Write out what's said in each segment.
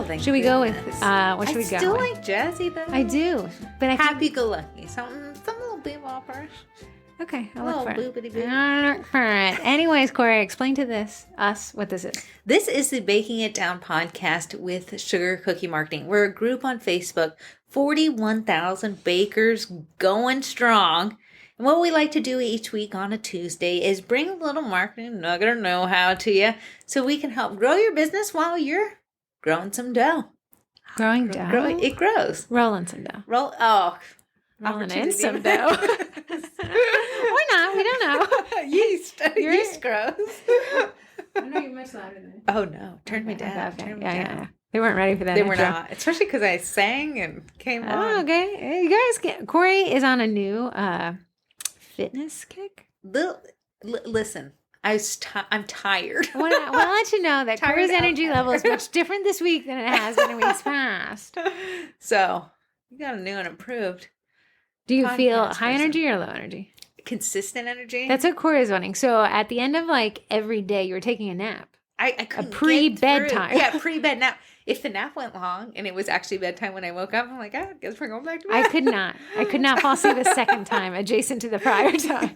thank Should we go with, goodness. what should we go I still with? like jazzy, though. I do. But I think, Happy-go-lucky. Some little beboppers. okay, I'll look for Little it. boopity-boop. I'll look for it. Anyways, Corey, explain to us what this is. This is the Baking It Down podcast with Sugar Cookie Marketing. We're a group on Facebook, 41,000 bakers going strong. And what we like to do each week on a Tuesday is bring a little marketing nugget or know-how to you so we can help grow your business while you're growing some dough. Growing dough? It grows. Rolling some dough. Rolling in Rolling some dough. Or not. We don't know. Yeast. Yeast grows. I know you're much louder than me. Oh, no. Turn me down. Okay. Turn me Yeah, down. yeah. They weren't ready for that. They were intro. not. Especially because I sang and came on. Oh, okay. Hey, you guys, Corey is on a new fitness kick. Listen, I'm tired. I want to let you know that Tired Corey's out. energy level is much different this week than it has been in weeks past. So, you got a new and improved. Do you feel Podcast high person. energy or low energy? Consistent energy? That's what Corey's wanting. So at the end of like every day, you're taking a nap. I couldn't pre-bedtime. Yeah, pre-bed nap. If the nap went long and it was actually bedtime when I woke up, I'm like, I guess we're going back to bed. I could not fall asleep a second time adjacent to the prior time.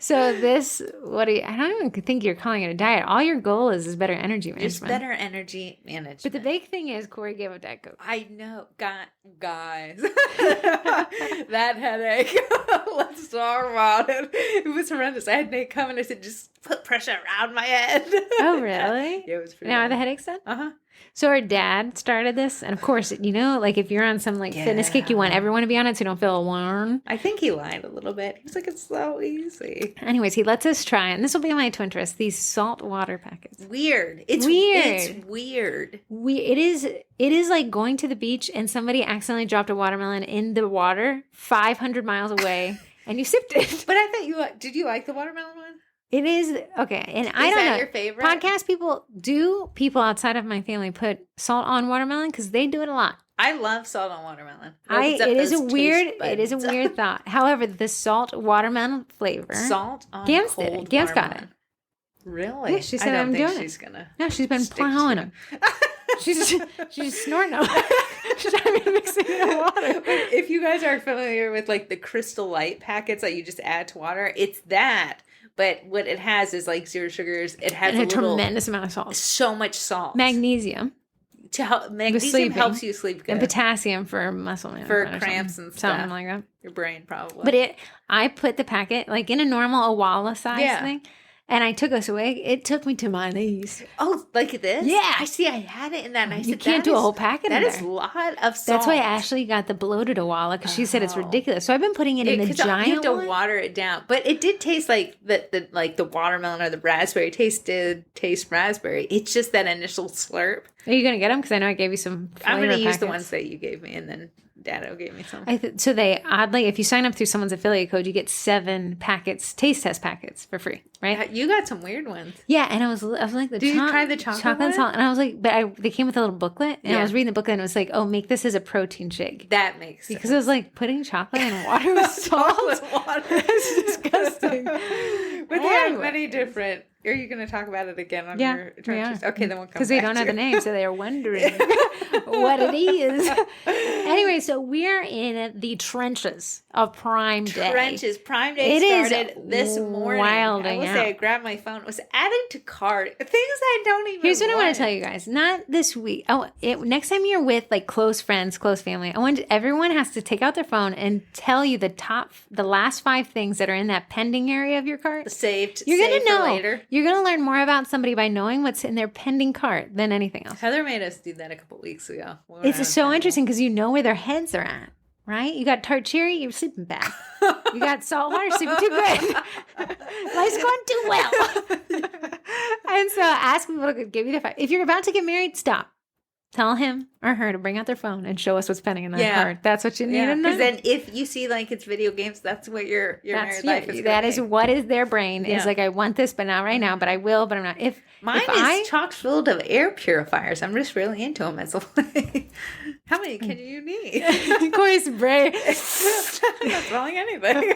So this, I don't even think you're calling it a diet. All your goal is better energy management. Just better energy management. But the big thing is Corey gave up Diet Coke. I know. Guys. That headache. Let's talk about it. It was horrendous. I had Nate come and I said, just put pressure around my head. Oh, really? Yeah, it was pretty Now are bad. the headaches done? Uh-huh. So our dad started this, and of course, like if you're on some like fitness kick, you want everyone to be on it so you don't feel alone. I think he lied a little bit. He was like, it's so easy. Anyways, he lets us try, and this will be my twin twist, these salt water packets. Weird. Weird. It's weird. It is like going to the beach and somebody accidentally dropped a watermelon in the water 500 miles away, and you sipped it. But I thought did you like the watermelon one? It is okay, and I Is don't that know. your favorite? Podcast people outside of my family put salt on watermelon because they do it a lot. I love salt on watermelon. It is a weird thought. However, the salt watermelon flavor. Salt on Gam's did it. cold Gam's got watermelon. Really? Yeah, she said I don't I'm think doing it. she's gonna. No, she's been stick to plowing it. them. she's snorting them. She's not even mixing it in water. If you guys are familiar with like the Crystal Light packets that you just add to water, it's that. But what it has is like zero sugars. It has And a a little, tremendous amount of salt. so much salt. Magnesium. Magnesium sleeping. helps you sleep good. And potassium for muscle management. For or cramps something. and stuff. Something like that. Your brain probably. But I put the packet like in a normal Awala size thing. And I took us away. It took me to my knees. Oh, like this? Yeah. I see. I had it in that. And I said, You can't do a whole packet That in is there. a lot of salt. That's why Ashley got the bloated Awala because she said it's ridiculous. So I've been putting it in the 'cause giant you have to one. water it down. But it did taste like the watermelon or the raspberry. Did taste raspberry. It's just that initial slurp. Are you going to get them? Because I know I gave you some flavor I'm going to use the packets. ones that you gave me, and then Dado gave me some. So they oddly, if you sign up through someone's affiliate code, you get 7 packets, taste test packets for free, right? You got some weird ones. Yeah, and I was like, Did you try the chocolate one? salt, and I was like, they came with a little booklet, and I was reading the booklet, and it was like, oh, make this as a protein shake. That makes sense. Because it was like putting chocolate in water with salt. water. It's disgusting. But there are many different. Are you going to talk about it again on your trenches? Okay, then we'll come back. Because they don't have the name, so they're wondering what it is. Anyway, so we're in the trenches of Prime Day. Prime Day started this morning. Wilding I will out. say I grabbed my phone. It was adding to cart. Things I don't even Here's what I want want to tell you guys. Not this week. Next time you're with like close friends, close family, everyone has to take out their phone and tell you the last 5 things that are in that pending area of your cart. Saved. You're going saved to for know. later. You're going to learn more about somebody by knowing what's in their pending cart than anything else. Heather made us do that a couple weeks ago. It's so interesting because you know where their heads are at, right? You got tart cherry, you're sleeping bad. You got salt water, sleeping too good. Life's going too well. And so ask people to give you the 5. If you're about to get married, stop. Tell him or her to bring out their phone and show us what's pending in that card. That's what you need to know. Because then if you see like it's video games, that's what your married life is. That is what is their brain is like. I want this, but not right now. But I will, but I'm not. Mine is chock full of air purifiers. I'm just really into them as a way. How many can you need? Corey's brave. Not throwing anything.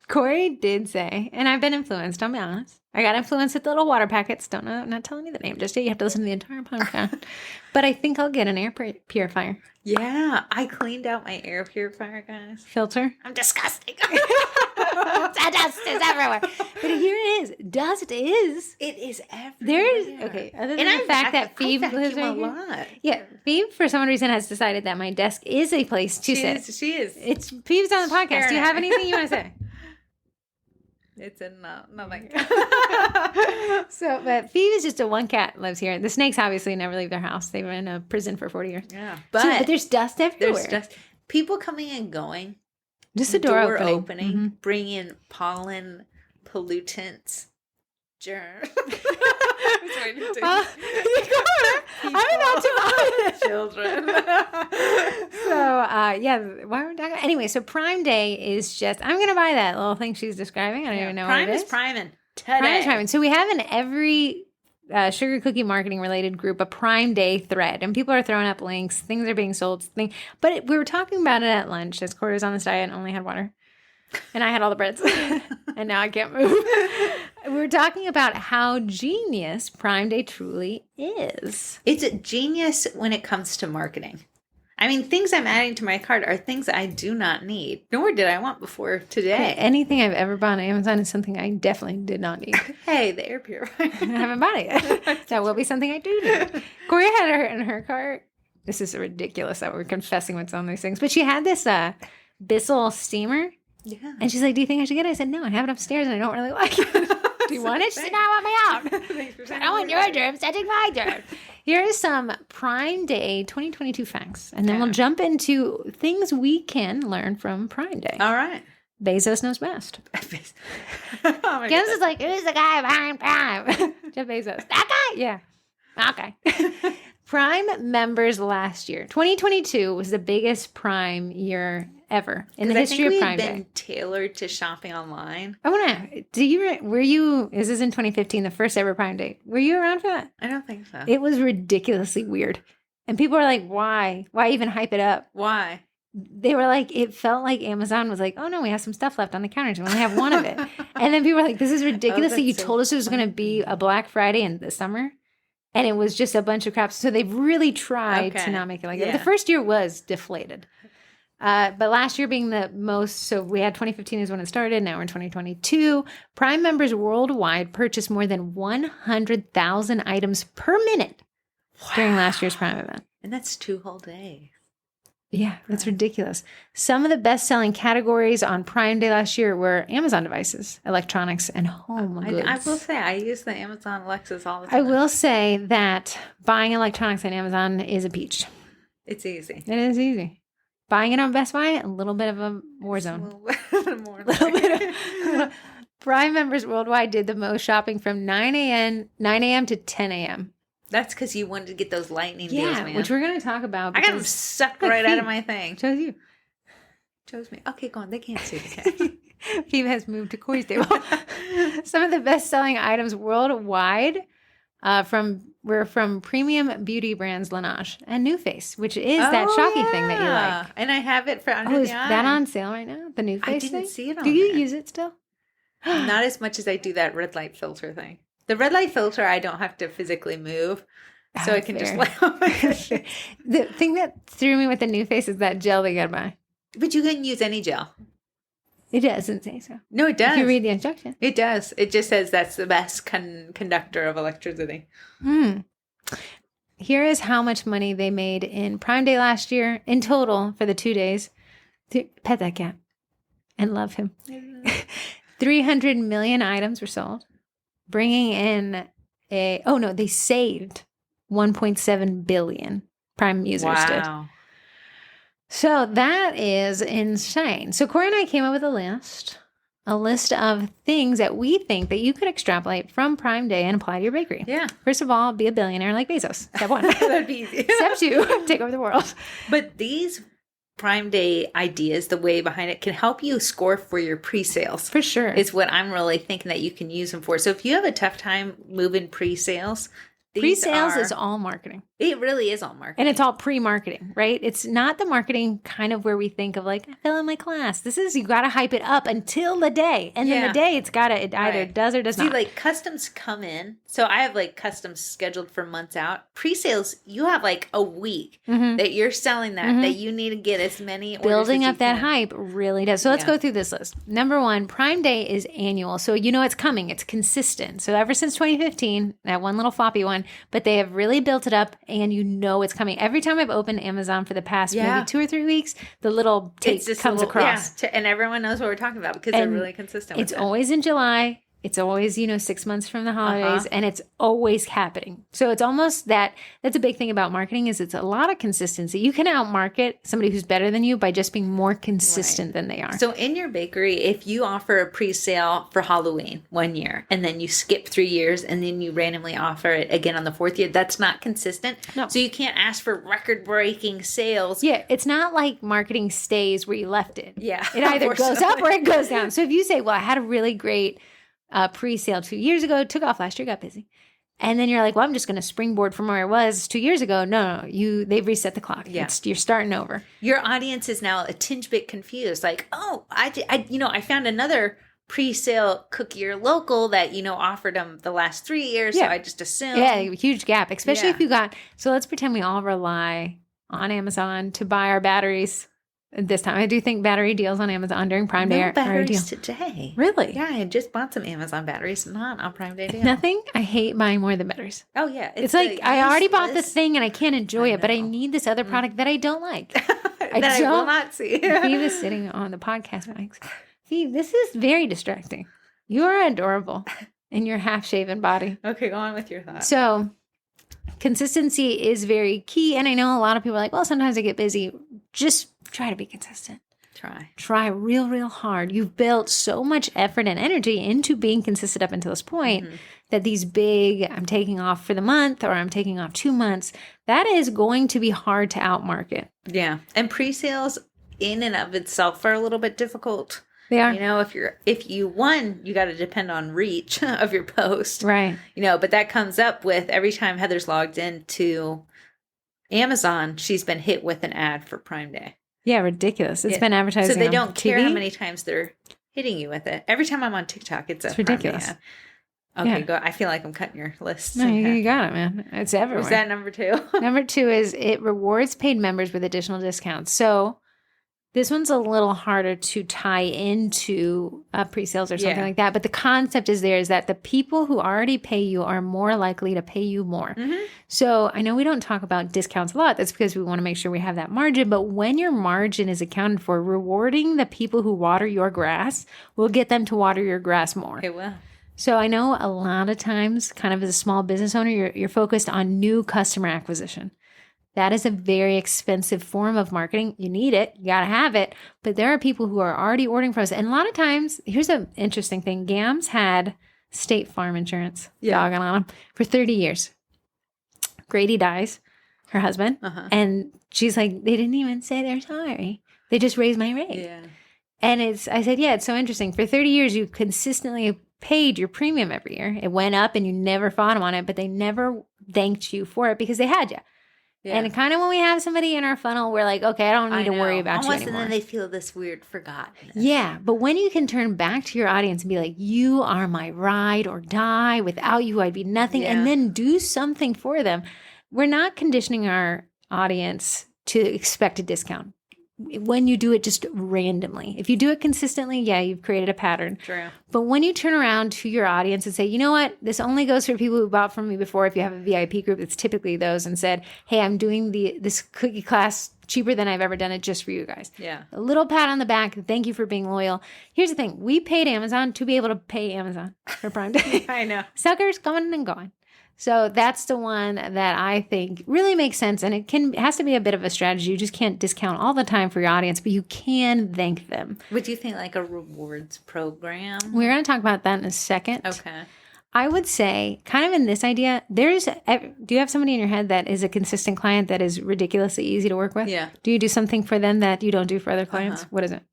Corey did say, and I've been influenced, I'll be honest. I got influenced with the little water packets. Don't know, I'm not telling you the name just yet. You have to listen to the entire podcast. But I think I'll get an air purifier. Yeah, I cleaned out my air purifier, guys. Filter. I'm disgusting. Dust is everywhere. But here it is. Dust is. It is everywhere. There is, okay, other than the fact that Phoebe lives right here. Lot. Yeah, Phoebe, for some reason, has decided that my desk is a place to sit. She is. It's Phoebe's on the podcast. Do you have anything you want to say? It's in nothing. So, but Phoebe is just a one cat lives here. The snakes obviously never leave their house. They were in a prison for 40 years. Yeah. But there's dust everywhere. There's dust. People coming and going. Just a door opening. Mm-hmm. Bring in pollen, pollutants, germs. I'm about to children. So, yeah, why are we talking? Anyway, so Prime Day is just, I'm going to buy that little thing she's describing. I don't even know what it is. Priming today. Prime is priming. So we have in every sugar cookie marketing related group a Prime Day thread, and people are throwing up links. Things are being sold. But we were talking about it at lunch as Corey was on this diet and only had water. And I had all the breads. And now I can't move. We were talking about how genius Prime Day truly is. It's a genius when it comes to marketing. I mean, things I'm adding to my cart are things I do not need, nor did I want before today. Anything I've ever bought on Amazon is something I definitely did not need. Hey, the air purifier. I haven't bought it yet. That will be something I do need. Corey had her in her cart. This is ridiculous that we're confessing what's on these things. But she had this Bissell steamer. Yeah. And she's like, do you think I should get it? I said, no, I have it upstairs and I don't really like it. Do you want it? She said, no, I want me out. I don't want your germs. I take my germs. Here is some Prime Day 2022 facts. And then we'll jump into things we can learn from Prime Day. All right. Bezos knows best. Gens is like, who's the guy behind Prime? Jeff Bezos. That guy? Yeah. Okay. Prime members last year, 2022, was the biggest Prime year ever in the history of Prime Day. Been tailored to shopping online. I want to. Were you? This is in 2015, the first ever Prime Day. Were you around for that? I don't think so. It was ridiculously weird, and people are like, "Why? Why even hype it up? Why?" They were like, it felt like Amazon was like, "Oh no, we have some stuff left on the counters. We only have one of it." And then people were like, "This is ridiculous that you told us it was going to be a Black Friday in the summer." And it was just a bunch of crap. So they've really tried to not make it like that. The first year was deflated. But last year being the most, so we had 2015 is when it started. Now we're in 2022. Prime members worldwide purchased more than 100,000 items per minute during last year's Prime event. And that's 2 whole days. Yeah, that's ridiculous. Some of the best-selling categories on Prime Day last year were Amazon devices, electronics, and home goods. I will say, I use the Amazon Alexas all the time. I will say that buying electronics on Amazon is a peach. It's easy. It is easy. Buying it on Best Buy, a little bit of a war zone. Prime members worldwide did the most shopping from 9 a.m. to 10 a.m. That's because you wanted to get those lightning deals, man. Which we're going to talk about. I got them sucked right out of my thing. Chose you. Chose me. Okay, go on. They can't see the cat. Phoebe has moved to Corey's table. Some of the best-selling items worldwide were from premium beauty brands Laneige and NuFace, which is that chalky thing that you like. And I have it for under the eye. Is that on sale right now? The NuFace thing? I didn't see it on Do you there. use it still? Not as much as I do that red light filter thing. The red light filter, I don't have to physically move, so I can just lay on my face. The thing that threw me with the NuFace is that gel they gotta buy. But you can use any gel. It doesn't say so. No, it does. If you read the instructions. It does. It just says that's the best conductor of electricity. Here is how much money they made in Prime Day last year in total for the 2 days. Pet that cat and love him. 300 million items were sold. Bringing in they saved 1.7 billion Prime users did. So that is insane. So Corey and I came up with a list of things that we think that you could extrapolate from Prime Day and apply to your bakery. Yeah. First of all, be a billionaire like Bezos. Step 1. That'd be easy. Step 2, take over the world. But these Prime Day ideas, the way behind it, can help you score for your pre-sales. For sure. Is what I'm really thinking that you can use them for. So if you have a tough time moving pre-sales, pre-sales is all marketing. It really is all marketing. And it's all pre-marketing, right? It's not the marketing kind of where we think of like, I fell in my class. This is, you got to hype it up until the day. And then the day it either does or does not. See, like customs come in. So I have like customs scheduled for months out. Pre-sales, you have like a week that you're selling that you need to get as many orders Building as up that hype really does. So let's go through this list. Number 1, Prime Day is annual. So you know it's coming. It's consistent. So ever since 2015, that one little floppy one, but they have really built it up and you know it's coming. Every time I've opened Amazon for the past maybe 2 or 3 weeks, the little tape comes across. Yeah, and everyone knows what we're talking about because they're really consistent with it. It's always in July. It's always, 6 months from the holidays, and it's always happening. So it's almost that's a big thing about marketing is it's a lot of consistency. You can outmarket somebody who's better than you by just being more consistent than they are. So in your bakery, if you offer a pre-sale for Halloween 1 year, and then you skip 3 years, and then you randomly offer it again on the 4th year, that's not consistent. No. So you can't ask for record-breaking sales. Yeah, it's not like marketing stays where you left it. Yeah. It either goes up or it goes down. So if you say, well, I had a really great pre-sale 2 years ago, took off last year, got busy. And then you're like, well, I'm just going to springboard from where I was 2 years ago. No, they've reset the clock. Yeah. You're starting over. Your audience is now a tinge bit confused. Like, oh, I found another pre-sale cookie or local that, offered them the last 3 years. So I just assumed. Yeah, huge gap, especially if you so let's pretend we all rely on Amazon to buy our batteries. This time, I do think battery deals on Amazon during Prime Day are batteries a deal. today. Really? Yeah, I just bought some Amazon batteries, not on Prime Day deal. Nothing? I hate buying more than batteries. Oh, yeah. It's like I already bought this thing and I can't enjoy it, but I need this other product that I don't like. I will not see. Phoebe is sitting on the podcast mics. Phoebe, this is very distracting. You are adorable in your half-shaven body. Okay, go on with your thoughts. So, consistency is very key. And I know a lot of people are like, well, sometimes I get busy. Just try to be consistent. Try real hard. You've built so much effort and energy into being consistent up until this point that these big, I'm taking off for the month or I'm taking off 2 months, that is going to be hard to outmarket. Yeah. And pre-sales in and of itself are a little bit difficult. They are. If you got to depend on reach of your post. Right. But that comes up with every time Heather's logged into Amazon, she's been hit with an ad for Prime Day. Yeah, ridiculous. It's been advertising. So they don't TV. care how many times they're hitting you with it. Every time I'm on TikTok, it's ridiculous. Prime Day ad. Okay, go. I feel like I'm cutting your list. No, you got it, man. It's everywhere. Was that number 2? Number 2 is it rewards paid members with additional discounts. So this one's a little harder to tie into pre-sales or something like that. But the concept is that the people who already pay you are more likely to pay you more. So I know we don't talk about discounts a lot. That's because we want to make sure we have that margin. But when your margin is accounted for, rewarding the people who water your grass will get them to water your grass more. It will. So I know a lot of times, kind of as a small business owner, you're focused on new customer acquisition. That is a very expensive form of marketing. You need it. You got to have it. But there are people who are already ordering from us. And a lot of times, here's an interesting thing. Gams had State Farm insurance, dogging on them, for 30 years. Grady dies, her husband. And she's like, they didn't even say they're sorry. They just raised my rate. Yeah. And I said, it's so interesting. For 30 years, you consistently paid your premium every year. It went up and you never fought them on it, but they never thanked you for it because they had you. Yeah. And kind of when we have somebody in our funnel, we're like, okay, I don't need to worry about you anymore. And then they feel this weird forgottenness. Yeah. But when you can turn back to your audience and be like, you are my ride or die. Without you, I'd be nothing. And then do something for them. We're not conditioning our audience to expect a discount. When you do it just randomly. If you do it consistently, you've created a pattern. True. But when you turn around to your audience and say, you know what, this only goes for people who bought from me before. If you have a VIP group, it's typically those, and said, hey, I'm doing this cookie class cheaper than I've ever done it just for you guys. Yeah. A little pat on the back. Thank you for being loyal. Here's the thing. We paid Amazon to be able to pay Amazon for Prime Day. I know. Suckers coming and going. So that's the one that I think really makes sense. And it has to be a bit of a strategy. You just can't discount all the time for your audience, but you can thank them. Would you think like a rewards program? We're going to talk about that in a second. Okay. I would say kind of in this idea, do you have somebody in your head that is a consistent client that is ridiculously easy to work with? Yeah. Do you do something for them that you don't do for other clients? What is it?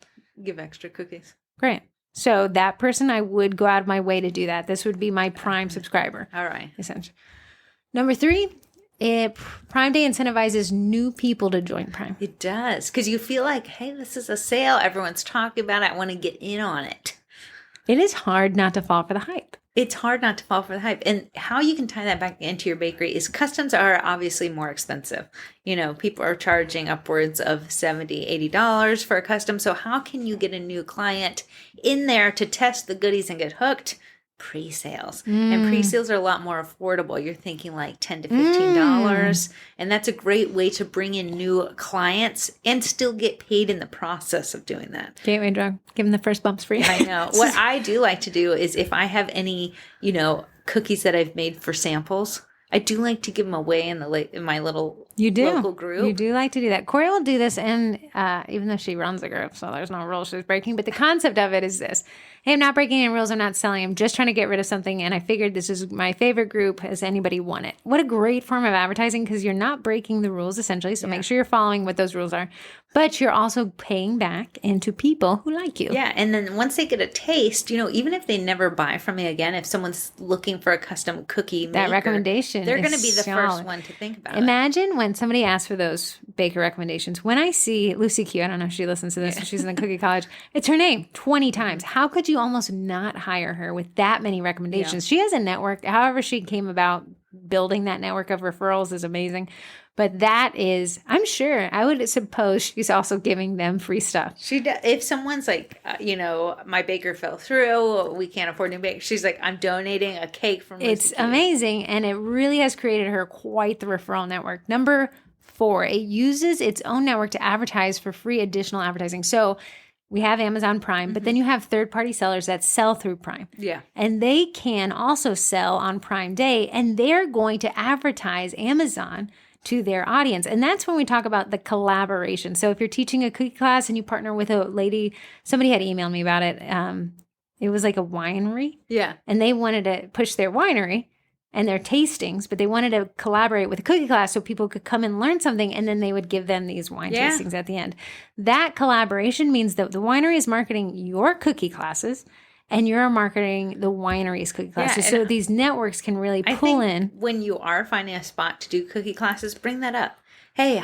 Give extra cookies. Great. So that person, I would go out of my way to do that. This would be my prime subscriber. All right. Essentially. Number 3, Prime Day incentivizes new people to join Prime. It does. Because you feel like, hey, this is a sale. Everyone's talking about it. I want to get in on it. It is hard not to fall for the hype. It's hard not to fall for the hype. And how you can tie that back into your bakery is customs are obviously more expensive. You know, people are charging upwards of $70, $80 for a custom. So how can you get a new client in there to test the goodies and get hooked? Pre-sales. And pre-sales are a lot more affordable. You're thinking like $10 to $15. And that's a great way to bring in new clients and still get paid in the process of doing that. Gateway drug. Give them the first bumps free. I know. What I do like to do is if I have any, you know, cookies that I've made for samples, I do like to give them away in my little local group. You do like to do that. Corey will do this, and even though she runs the group, so there's no rules she's breaking. But the concept of it is this. Hey, I'm not breaking any rules. I'm not selling. I'm just trying to get rid of something. And I figured this is my favorite group. Has anybody won it? What a great form of advertising because you're not breaking the rules, essentially. So make sure you're following what those rules are. But you're also paying back into people who like you. Yeah. And then once they get a taste, you know, even if they never buy from me again, if someone's looking for a custom cookie maker, that recommendation they're going to be the solid. first one to think about Imagine when somebody asks for those baker recommendations. When I see Lucy Q, I don't know if she listens to this, she's in the cookie college. It's her name 20 times. How could you almost not hire her with that many recommendations? Yeah. She has a network. However she came about building that network of referrals is amazing. But that is, I'm sure, I would suppose she's also giving them free stuff. She does. If someone's like, you know, my baker fell through, we can't afford new bake. She's like, I'm donating a cake from Lucy It's Q. amazing. And it really has created her quite the referral network. Number 4, it uses its own network to advertise for free additional advertising. So we have Amazon Prime, but then you have third-party sellers that sell through Prime. Yeah. And they can also sell on Prime Day, and they're going to advertise Amazon to their audience. And that's when we talk about the collaboration. So if you're teaching a cookie class and you partner with a lady, somebody had emailed me about it. It was like a winery. Yeah. And they wanted to push their winery and their tastings, but they wanted to collaborate with a cookie class so people could come and learn something, and then they would give them these wine tastings at the end. That collaboration means that the winery is marketing your cookie classes, and you're marketing the winery's cookie classes. So these networks can really pull in. When you are finding a spot to do cookie classes, bring that up. Hey,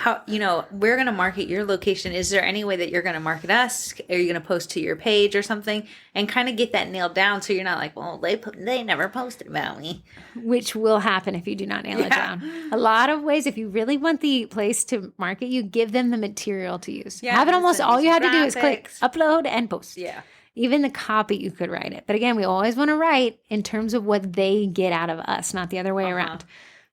we're going to market your location. Is there any way that you're going to market us? Are you going to post to your page or something? And kind of get that nailed down so you're not like, well, they never posted about me. Which will happen if you do not nail it down. A lot of ways, if you really want the place to market you, give them the material to use. Yeah, have it almost all you had to do is click upload and post. Yeah. Even the copy, you could write it. But again, we always want to write in terms of what they get out of us, not the other way around.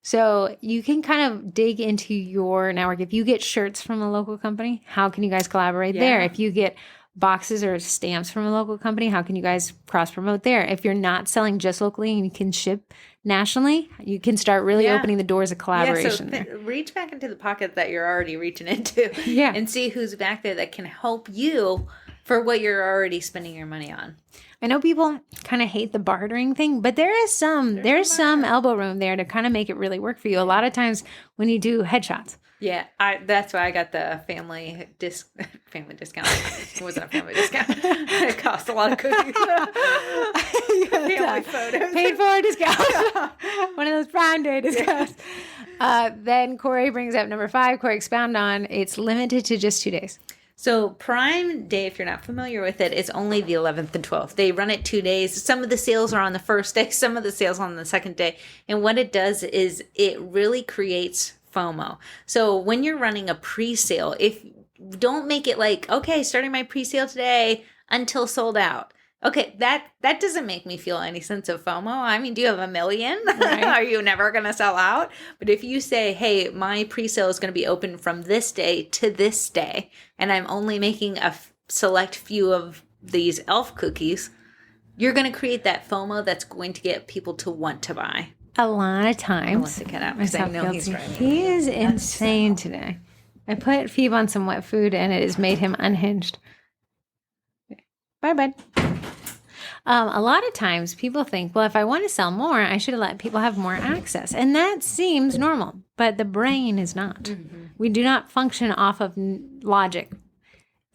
So you can kind of dig into your network. If you get shirts from a local company, how can you guys collaborate there? If you get boxes or stamps from a local company, how can you guys cross-promote there? If you're not selling just locally and you can ship nationally, you can start really opening the doors of collaboration. So reach back into the pocket that you're already reaching into and see who's back there that can help you for what you're already spending your money on. I know people kind of hate the bartering thing, but there's some elbow room there to kind of make it really work for you. A lot of times when you do headshots. Yeah, that's why I got the family discount. It wasn't a family discount. It cost a lot of cookies. Family photos. Paid for discount. One of those Prime Day discounts. Then Corey brings up number 5. Corey, expound on it's limited to just 2 days. So Prime Day, if you're not familiar with it, is only the 11th and 12th. They run it 2 days. Some of the sales are on the first day, some of the sales on the second day. And what it does is it really creates FOMO. So when you're running a pre-sale, don't make it like, okay, starting my pre-sale today until sold out. Okay, that doesn't make me feel any sense of FOMO. I mean, do you have 1 million? Right. Are you never going to sell out? But if you say, hey, my pre-sale is going to be open from this day to this day, and I'm only making a select few of these elf cookies, you're going to create that FOMO that's going to get people to want to buy. A lot of times. I want to get out because I know he's right. He is insane today. I put Phoebe on some wet food, and it has made him unhinged. Bye, bud. A lot of times people think, well, if I want to sell more, I should let people have more access. And that seems normal, but the brain is not. Mm-hmm. We do not function off of logic.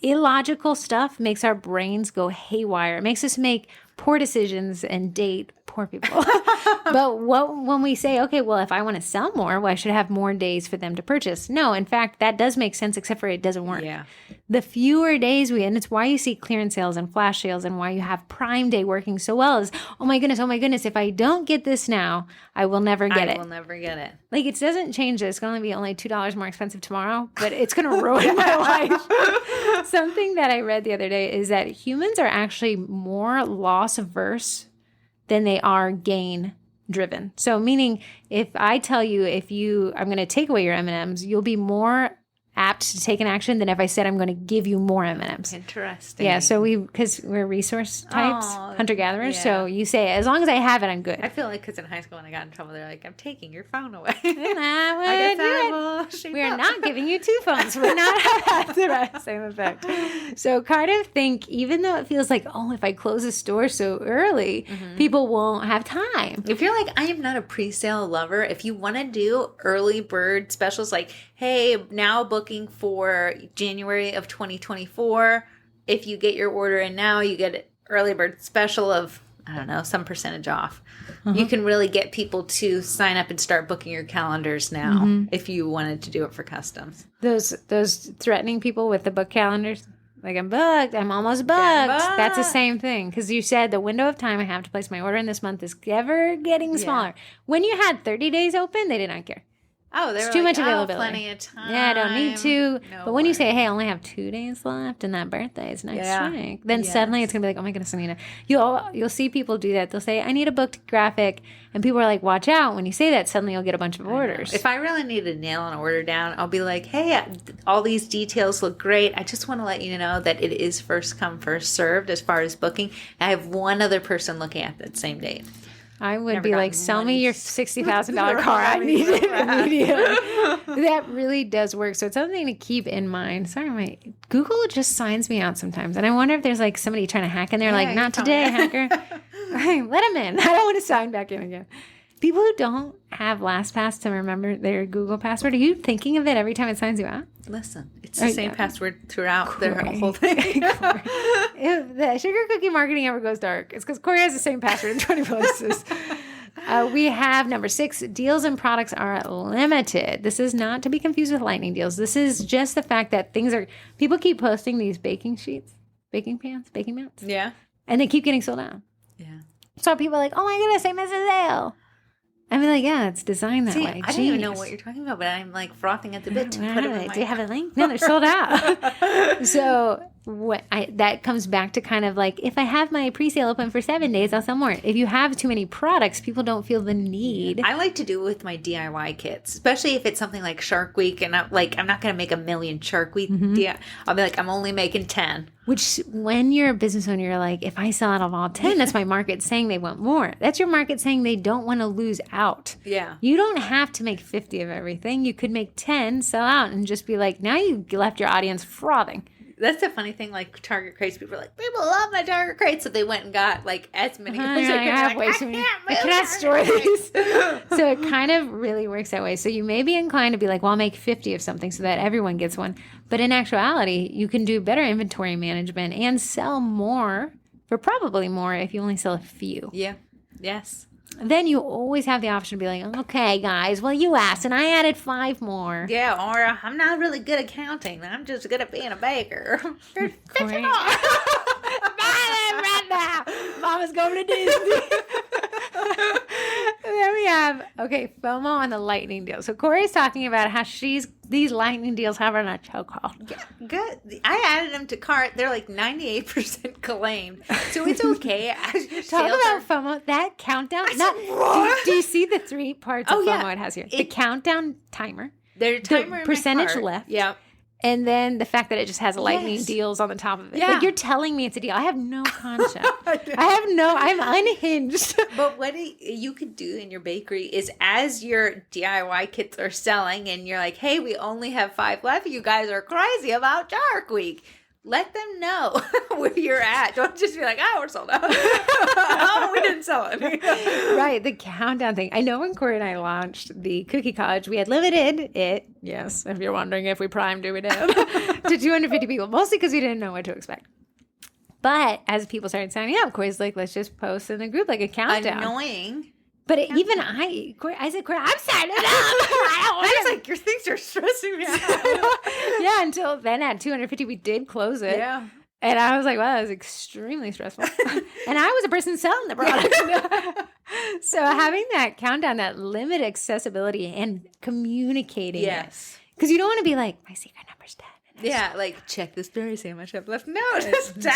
Illogical stuff makes our brains go haywire. It makes us make poor decisions and date poor people. But when we say, okay, well, if I want to sell more, well, I should have more days for them to purchase. No, in fact, that does make sense, except for it doesn't work. Yeah. The fewer days and it's why you see clearance sales and flash sales and why you have Prime Day working so well is, oh my goodness, if I don't get this now, I will never get it. I will never get it. Like, it doesn't change it. It's going to be only $2 more expensive tomorrow, but it's going to ruin my life. Something that I read the other day is that humans are actually more loss averse than they are gain driven. So meaning if I tell you, I'm going to take away your M&Ms, you'll be more apt to take an action than if I said I'm going to give you more M&Ms. Interesting. Yeah, so because we're resource types, hunter-gatherers, so you say, as long as I have it, I'm good. I feel like because in high school when I got in trouble, they're like, I'm taking your phone away. We're not giving you 2 phones. We're not having the same effect. So kind of think, even though it feels like, oh, if I close a store so early, people won't have time. If you're like, I am not a pre-sale lover, if you want to do early bird specials like, hey, now booking for January of 2024, if you get your order in now, you get an early bird special of, I don't know, some percentage off. You can really get people to sign up and start booking your calendars now if you wanted to do it for customs. Those threatening people with the book calendars, like, I'm booked, I'm almost booked. That's the same thing. Because you said the window of time I have to place my order in this month is ever getting smaller. When you had 30 days open, they did not care. Oh, there's too much availability. Plenty of time. Yeah, I don't need to. No but when you say, hey, I only have 2 days left and that birthday is next week, then suddenly it's going to be like, oh my goodness, I need you'll see people do that. They'll say, I need a booked graphic. And people are like, watch out. When you say that, suddenly you'll get a bunch of orders. If I really need to nail an order down, I'll be like, hey, all these details look great. I just want to let you know that it is first come, first served as far as booking. I have one other person looking at that same date. I would be like, sell me your $60,000 car. I need it immediately. That really does work. So it's something to keep in mind. Sorry, Google just signs me out sometimes. And I wonder if there's like somebody trying to hack in there, like, not today, hacker. Hey, let them in. I don't want to sign back in again. People who don't have LastPass to remember their Google password, are you thinking of it every time it signs you out? Listen, it's the same password throughout their whole thing. If the sugar cookie marketing ever goes dark, it's because Corey has the same password in 20 places. We have number 6, deals and products are limited. This is not to be confused with lightning deals. This is just the fact that people keep posting these baking sheets, baking mats. Yeah. And they keep getting sold out. Yeah. So people are like, oh my goodness, I missed a sale. I mean, like, yeah, it's designed that way. I don't even know what you're talking about, but I'm like frothing at the bit to put them in my... Do you have a link? No, they're sold out. So that comes back to kind of like, if I have my pre-sale open for 7 days, I'll sell more. If you have too many products, people don't feel the need. I like to do it with my DIY kits, especially if it's something like Shark Week, and I'm not going to make a million Shark Week. I'll be like, I'm only making 10. Which, when you're a business owner, you're like, if I sell out of all 10, that's my market saying they want more. That's your market saying they don't want to lose out. Yeah. You don't have to make 50 of everything. You could make 10, sell out, and just be like, now you left your audience frothing. That's the funny thing, like Target crates. People are like, people love my Target crates. So they went and got like as many. I have way too many. I cannot store these. So it kind of really works that way. So you may be inclined to be like, well, I'll make 50 of something so that everyone gets one. But in actuality, you can do better inventory management and sell more for probably more if you only sell a few. Yeah. Yes. Then you always have the option to be like, okay, guys, well, you asked, and I added 5 more. Yeah, or I'm not really good at counting. I'm just good at being a baker. Buy them right now. Mama's going to Disney. Then we have, FOMO on the lightning deal. So Corey's talking about how these lightning deals have her on a chokehold. Yeah, good. I added them to cart. They're like 98% claimed. So it's okay. Talk about FOMO. That countdown. Do you see the 3 parts of FOMO it has here? The countdown timer. There's a timer the percentage left. Yeah. And then the fact that it just has lightning deals on the top of it. Yeah. Like, you're telling me it's a deal. I have no concept. I'm unhinged. But what you could do in your bakery is, as your DIY kits are selling and you're like, hey, we only have 5 left. You guys are crazy about Shark Week. Let them know where you're at. Don't just be like, oh, we're sold out. Oh, we didn't sell it. Right, the countdown thing. I know when Corey and I launched the Cookie College, we had limited it, yes, if you're wondering if we primed it, we did, to 250 people, mostly because we didn't know what to expect. But as people started signing up, Corey's like, let's just post in the group like a countdown. Annoying. But I said, Corey, I'm signing up. I was like, your things are stressing me out. Yeah, until then at 250, we did close it. Yeah. And I was like, wow, that was extremely stressful. And I was a person selling the product. So having that countdown, that limit accessibility and communicating. Yes. Because you don't want to be like, my secret number's 10. Yeah, like, check this berry sandwich I've left. No, just tell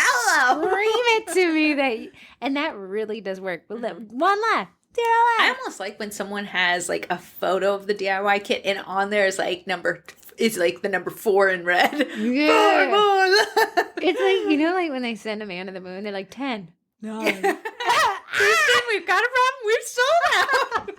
them. Scream it to me. And that really does work. But one left. I almost like when someone has like a photo of the DIY kit and on there is like the number 4 in red. Yeah. 4 more. It's like, you know, like when they send a man to the moon, they're like 10. 9. Kristen, we've got a problem. We've sold out.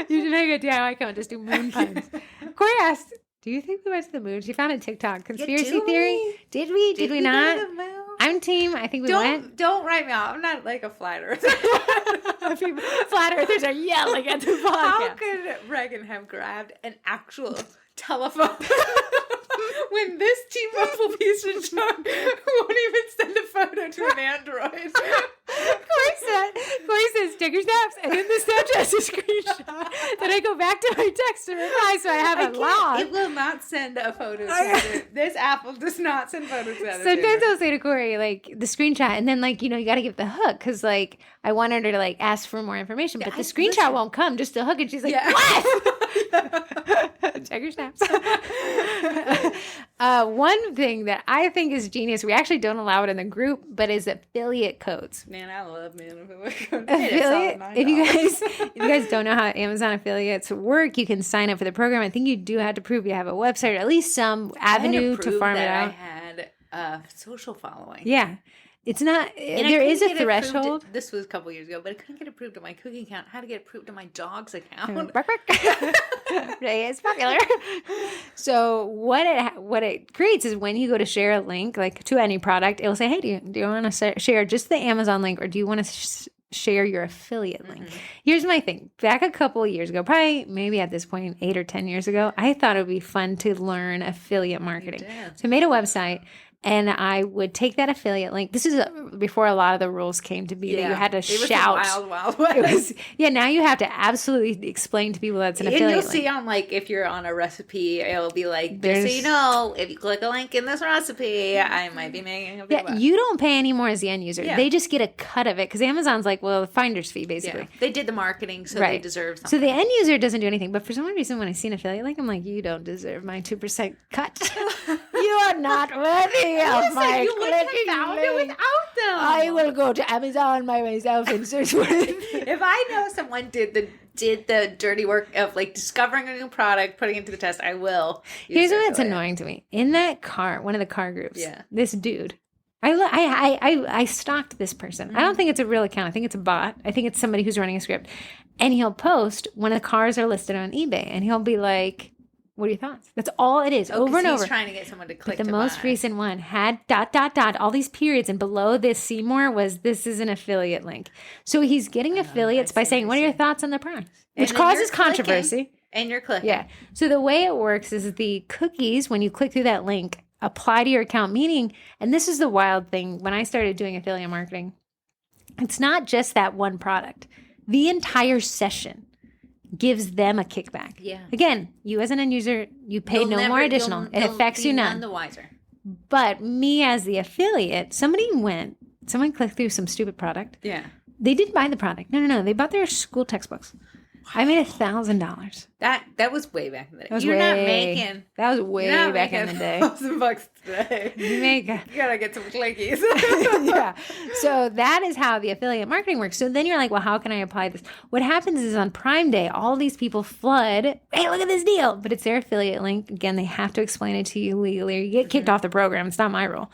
You should make a DIY account, just do moon puns. Corey asked, do you think we went to the moon? She found a TikTok conspiracy theory. Did we? Did we not? Go to the moon? I'm team. I think we went. Don't write me off. I'm not like a flat earther. Flat earthers are yelling at the podcast. How could Reagan have grabbed an actual telephone when this T-Mobile piece of junk won't even send a photo to an Android? Corey says, take your snaps. And then the Snapchat is a screenshot. Then I go back to my text and reply, so I have it logged. It will not send a photo to this Apple does not send photos to other Sometimes I'll say to Corey, like, the screenshot, and then, like, you know, you got to give the hook, because, like, I want her to, like, ask for more information, but the screenshot won't come, just the hook, and she's like, what? Check your snaps. One thing that I think is genius, we actually don't allow it in the group, but is affiliate codes. Man, I love affiliate codes. If you guys don't know how Amazon affiliates work, you can sign up for the program. I think you do have to prove you have a website or at least some avenue to farm it out. I had a social following. Yeah. It's not, there is a threshold. This was a couple years ago, but I couldn't get approved to my cooking account. I had to get approved to my dog's account. Ray is popular. So what it creates is when you go to share a link, like to any product, it'll say, hey, do you want to share just the Amazon link, or do you want to share your affiliate link? Here's my thing. Back a couple of years ago, probably maybe at this point 8 or 10 years ago, I thought it would be fun to learn affiliate marketing. So I made a website. And I would take that affiliate link. This is before a lot of the rules came to be that you had to shout. It was the wild west. Now you have to absolutely explain to people that's an affiliate link. And you'll see on, like, if you're on a recipe, it'll be like, just so you know, if you click a link in this recipe, I might be making a big buck. You don't pay any more as the end user. Yeah. They just get a cut of it, because Amazon's like, well, the finder's fee, basically. Yeah. They did the marketing, so they deserve something. So the end user doesn't do anything. But for some reason, when I see an affiliate link, I'm like, you don't deserve my 2% cut. You are not worthy of my you wouldn't have found it without them. I will go to Amazon by myself and search for it. If I know someone did the dirty work of, like, discovering a new product, putting it to the test, I will. Here's what's annoying to me. In that car, one of the car groups, this dude, I stalked this person. I don't think it's a real account. I think it's a bot. I think it's somebody who's running a script. And he'll post when the cars are listed on eBay, and he'll be like, what are your thoughts? That's all it is, over and over. He's trying to get someone to click. But the most recent one had ... all these periods, and below this Seymour was, this is an affiliate link. So he's getting affiliates by saying, what are your thoughts on the price? Which causes controversy. And you're clicking. Yeah. So the way it works is the cookies, when you click through that link, apply to your account, meaning, and this is the wild thing, when I started doing affiliate marketing, it's not just that one product. The entire session gives them a kickback. Yeah. Again, you as an end user, you pay no more additional. It affects you none. None the wiser. But me as the affiliate, someone clicked through some stupid product. Yeah. They didn't buy the product. No. They bought their school textbooks. I made $1,000. That was way back in the day. That was way back in the day. $1,000 today. You gotta get some clickies. Yeah. So that is how the affiliate marketing works. So then you're like, well, how can I apply this? What happens is on Prime Day, all these people flood. Hey, look at this deal. But it's their affiliate link. Again, they have to explain it to you legally, or you get kicked off the program. It's not my rule.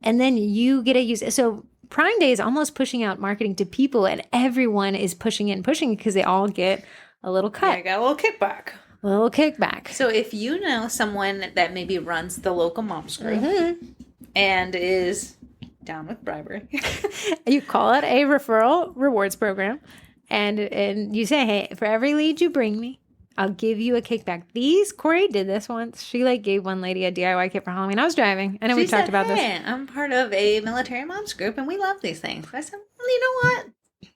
And then you get to use it. So Prime Day is almost pushing out marketing to people, and everyone is pushing because they all get a little cut. Yeah, got a little kickback. A little kickback. So if you know someone that maybe runs the local moms group and is down with bribery, you call it a referral rewards program, and you say, hey, for every lead you bring me, I'll give you a kickback. Corey did this once. She like gave one lady a DIY kit for Halloween. I was driving. I know we talked about this. I'm part of a military moms group and we love these things. I said, well, you know what?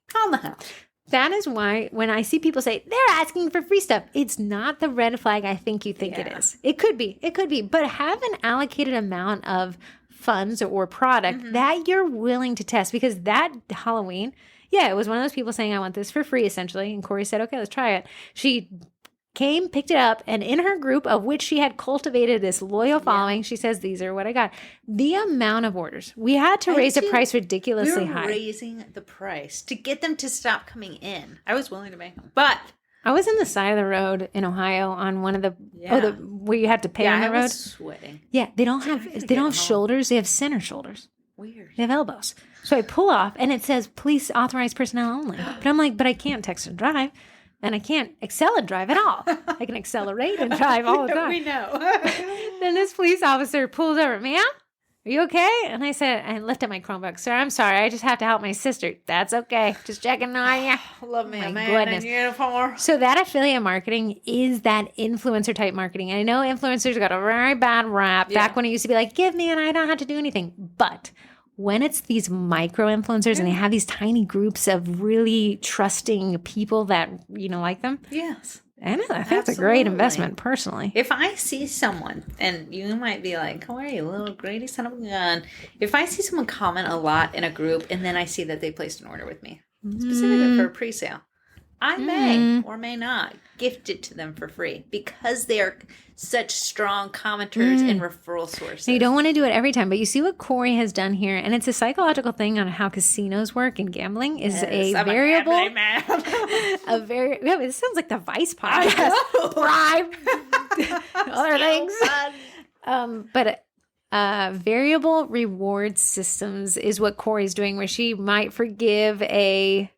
Call the house. That is why when I see people say they're asking for free stuff, it's not the red flag I think you think it is. It could be, but have an allocated amount of funds or product that you're willing to test, because that Halloween, it was one of those people saying, I want this for free, essentially. And Corey said, okay, let's try it. She came, picked it up, and in her group, of which she had cultivated this loyal following, she says, these are what I got. The amount of orders. We had to raise the price ridiculously high. Raising the price to get them to stop coming in. I was willing to make them. But I was in the side of the road in Ohio on one of the, where you had to pay on the road. I was sweating. Yeah, they don't have shoulders. They have center shoulders. Weird. They have elbows. So I pull off, and it says, please authorize personnel only. But I'm like, but I can't text and drive. And I can't excel and drive at all. I can accelerate and drive all the time. We know. Then this police officer pulls over. Ma'am, are you okay? And I said, I lifted my Chromebook. Sir, I'm sorry. I just have to help my sister. That's okay. Just checking on you. Love me, man in uniform. So that affiliate marketing is that influencer type marketing. And I know influencers got a very bad rap back when it used to be like, give me and I don't have to do anything. But when it's these micro influencers and they have these tiny groups of really trusting people that, like them. Yes. I know. I think it's a great investment, personally. If I see someone, and you might be like, how are you, little Grady son of a gun? If I see someone comment a lot in a group and then I see that they placed an order with me, specifically for a pre-sale, I may or may not gift it to them for free because they are such strong commenters and referral sources. Now, you don't want to do it every time, but you see what Corey has done here, and it's a psychological thing on how casinos work and gambling is a variable. It sounds like the Vice podcast. Bribe, other things. But variable reward systems is what Corey's doing, where she might forgive a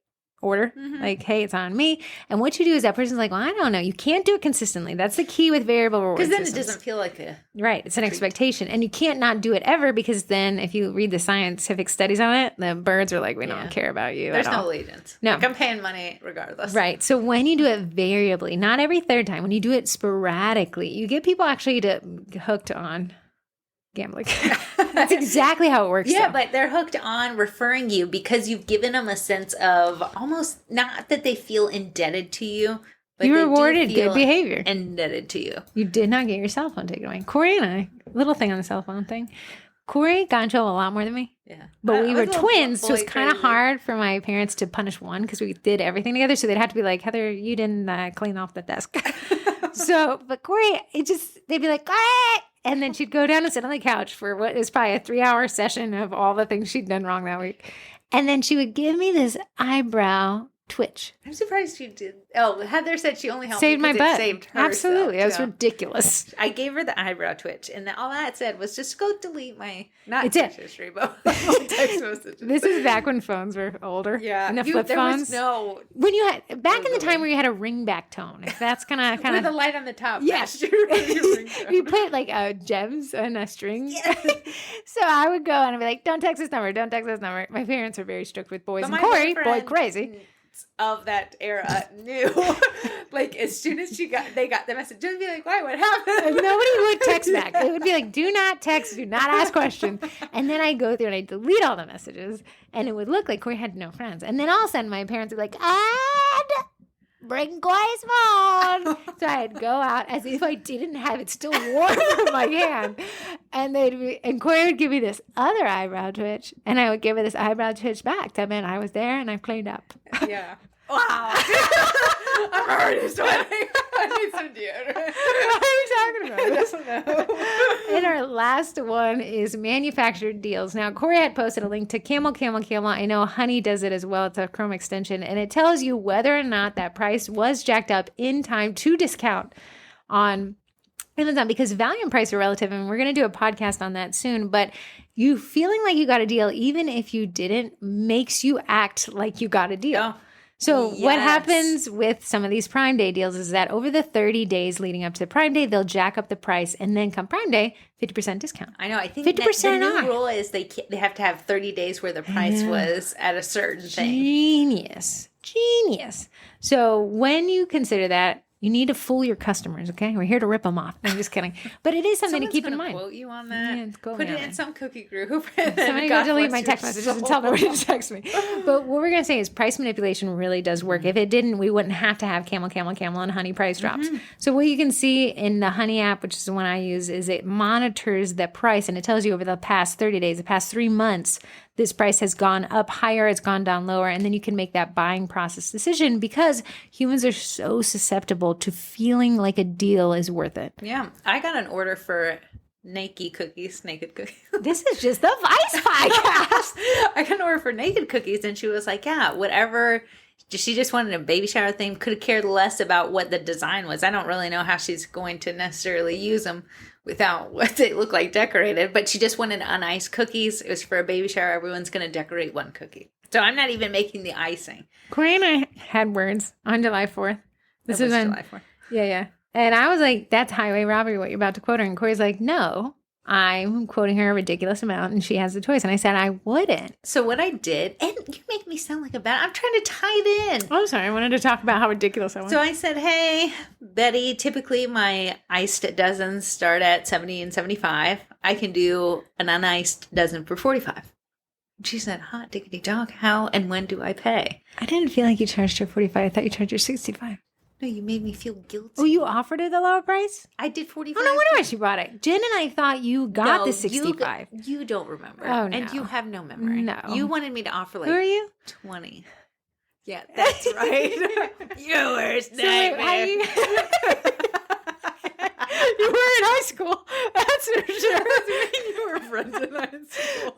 order, like, hey, it's on me. And what you do is that person's like, well, I don't know. You can't do it consistently. That's the key with variable reward systems. Because then it doesn't feel like it's an expectation. And you can't not do it ever, because then if you read the scientific studies on it, the birds are like, we don't care about you. There's no allegiance. No. Like, I'm paying money regardless. Right. So when you do it variably, not every third time, when you do it sporadically, you get people actually hooked on gambling. That's exactly how it works. Yeah, but they're hooked on referring you because you've given them a sense of almost, not that they feel indebted to you, but you rewarded good behavior. Indebted to you. You did not get your cell phone taken away. Corey and I, little thing on the cell phone thing. Corey got in trouble a lot more than me. Yeah. But we were twins, so it's kind of hard for my parents to punish one because we did everything together. So they'd have to be like, Heather, you didn't clean off the desk. But Corey, they'd be like, ah! And then she'd go down and sit on the couch for what is probably a 3-hour session of all the things she'd done wrong that week. And then she would give me this eyebrow twitch. I'm surprised you did. Oh, Heather said she only helped saved me my butt. It saved her. Absolutely. That was ridiculous. I gave her the eyebrow twitch, and all that said was just go delete my text history, but text messages. This is back when phones were older. Yeah. And the flip phones. When you had back in the time where you had a ringback tone. If that's kind of with a light on the top. Yes. You put like gems and a string. Yeah. So I would go and I'd be like, don't text this number. Don't text this number. My parents are very strict with boys. And Corey, boy crazy. Of that era knew, like, as soon as they got the message, just be like, why, what happened? Nobody would text back. It would be like, do not text, do not ask questions. And then I'd go through and I'd delete all the messages, and it would look like Corey had no friends. And then all of a sudden my parents would be like, bring Corey's phone. So I'd go out as if I didn't have it still warm in my hand. And Corey would give me this other eyebrow twitch, and I would give her this eyebrow twitch back. That meant I was there and I've cleaned up. Yeah. Wow. I'm already sweating. I need some deodorant. What are you talking about? I don't know. And our last one is manufactured deals. Now, Corey had posted a link to Camel. I know Honey does it as well. It's a Chrome extension, and it tells you whether or not that price was jacked up in time to discount on Amazon, because value and price are relative, and we're going to do a podcast on that soon. But you feeling like you got a deal, even if you didn't, makes you act like you got a deal. Oh. So what happens with some of these Prime Day deals is that over the 30 days leading up to Prime Day, they'll jack up the price, and then come Prime Day, 50% discount. I know. I think 50% the new rule is they have to have 30 days where the price was at a certain thing. Genius. So when you consider that, You need to fool your customers, okay? We're here to rip them off. I'm just kidding. But it is something to keep in mind. Quote you on that. Yeah, Put it in some cookie group. Somebody go delete my text messages and tell nobody to text me. But what we're going to say is price manipulation really does work. If it didn't, we wouldn't have to have camel, and honey price drops. So what you can see in the honey app, which is the one I use, is it monitors the price and it tells you over the past 30 days, the past 3 months, this price has gone up higher, it's gone down lower, and then you can make that buying process decision because humans are so susceptible to feeling like a deal is worth it. Yeah. I got an order for naked cookies. This is just the Vice podcast. I got an order for naked cookies, and she was like, yeah, whatever. She just wanted a baby shower thing, could have cared less about what the design was. I don't really know how she's going to necessarily use them without what they look like decorated, but she just wanted uniced cookies. It was for a baby shower. Everyone's going to decorate one cookie. So I'm not even making the icing. Corey and I had words on July 4th. This was July 4th. Yeah. And I was like, that's highway robbery, what you're about to quote her. And Corey's like, no, I'm quoting her a ridiculous amount and she has the choice. And I said, I wouldn't. So what I did, and you make me sound like a bad, I'm trying to tie it in. Oh, sorry. I wanted to talk about how ridiculous I was. So I said, hey, Betty, typically my iced dozens start at 70 and 75. I can do an uniced dozen for 45. She said, hot diggity dog, how and when do I pay? I didn't feel like you charged her 45. I thought you charged her 65. No, you made me feel guilty. Oh, you offered her the lower price? I did 45. Oh, no wonder why she bought it. Jen and I thought you got the 65. You don't remember. Oh, no. And you have no memory. No. You wanted me to offer like Who are you? 20. Yeah, that's right. Your worst nightmare. You were in high school. That's for sure. You were friends in high school.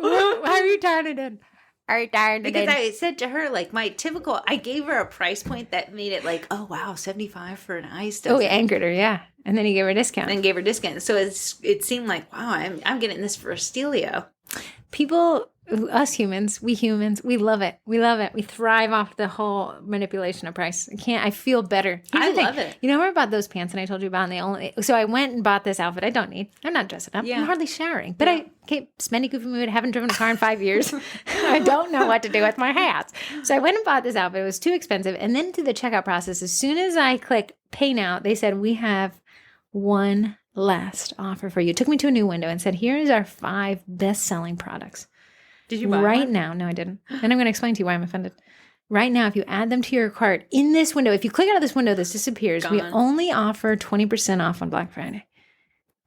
How are you tired it in? Are you tired it Because in? I said to her, like, I gave her a price point that made it like, oh, wow, 75 for an iced dozen. Oh, we anchored her, yeah. And then you gave her a discount. And gave her a discount. So it seemed like, wow, I'm getting this for a stealio. People, us humans, we love it. We love it. We thrive off the whole manipulation of price. I feel better. I love it. You know where I bought those pants and I told you about? So I went and bought this outfit I don't need. I'm not dressing up. Yeah. I'm hardly showering. But I spendy goofy mood. Haven't driven a car in 5 years. I don't know what to do with my hats. So I went and bought this outfit. It was too expensive. And then through the checkout process, as soon as I clicked pay now, they said, we have one last offer for you. It took me to a new window and said, here is our 5 best-selling products. Did you buy right one? now? No, I didn't. And I'm going to explain to you why I'm offended. Right now, if you add them to your cart in this window, if you click out of this window, this disappears. Gone. We only offer 20% off on Black Friday.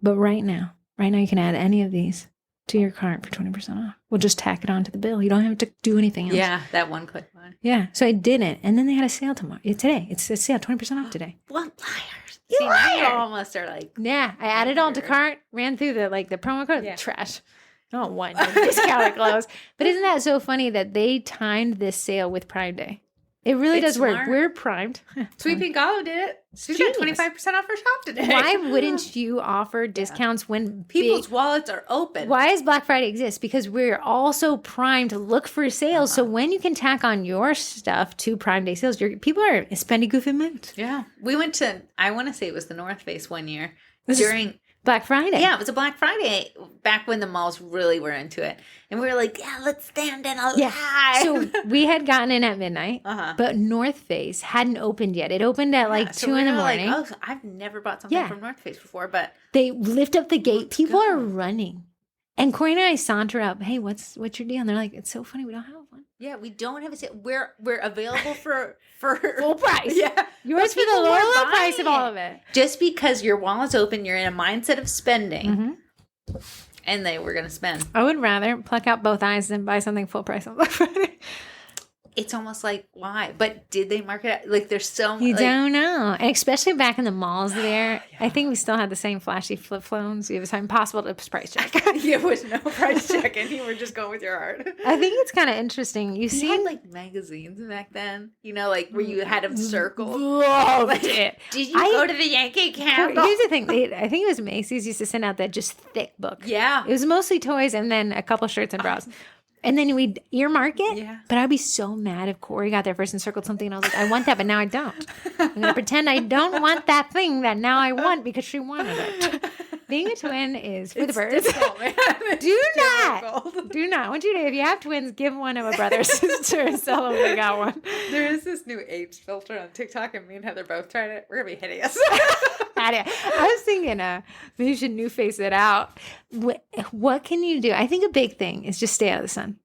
But right now you can add any of these to your cart for 20% off. We'll just tack it onto the bill. You don't have to do anything else. Yeah, that one click one. Yeah. So I didn't. And then they had a sale today. It's a sale, 20% off today. What liars? You See, liar. now you almost are like, Yeah. I added all to cart, ran through the promo code. Yeah. Trash. I don't want no discounted clothes. But isn't that so funny that they timed this sale with Prime Day? It really It's does work. smart. We're primed. Sweet Pink Olive did it. She's Genius. got 25% off her shop today. Why wouldn't you offer discounts when People's wallets are open. Why does Black Friday exist? Because we're also primed to look for sales. So when you can tack on your stuff to Prime Day sales, people are in spendy goofy moods. Yeah. We went to, I want to say it was the North Face one year. This is during Black Friday. Yeah, it was a Black Friday back when the malls really were into it. And we were like, yeah, let's stand in a line. Yeah. So we had gotten in at midnight, Uh-huh. but North Face hadn't opened yet. It opened at like so 2 we in the were morning. Like, oh, so I've never bought something Yeah. from North Face before, but They lift up the gate. Let's People go. are running. And Corey and I saunter up. Hey, what's your deal? And they're like, it's so funny. We don't have one. yeah, we don't have a sale. We're available for Full price. Yeah. Yours for the people low, were low buying price of it. all of it. Just because your wallet's open, you're in a mindset of spending, Mhm. and they were going to spend. I would rather pluck out both eyes than buy something full price on Black Friday. It's almost like, why? But did they market it? Like, there's so You like, don't know. And especially back in the malls there, I think we still had the same flashy flip phones. It was impossible to price check. There was no price check, and you were just going with your heart. I think it's kind of interesting. You You see, had like magazines back then, you know, like where you had them circled. loved it. Did you go to the Yankee Candle? Here's the thing. I think it was Macy's used to send out that just thick book. Yeah. It was mostly toys and then a couple shirts and bras. And then we'd earmark it. Yeah. But I'd be so mad if Corey got there first and circled something and I was like, I want that, but now I don't. I'm going to pretend I don't want that thing that now I want because she wanted it. Being a twin is for the birds. difficult, man. Do not. I want you to, if you have twins, give one of a brother or sister and tell them they got one. There is this new age filter on TikTok, and me and Heather both tried it. We're going to be hideous. I was thinking, maybe you should new face it out. What can you do? I think a big thing is just stay out of the sun.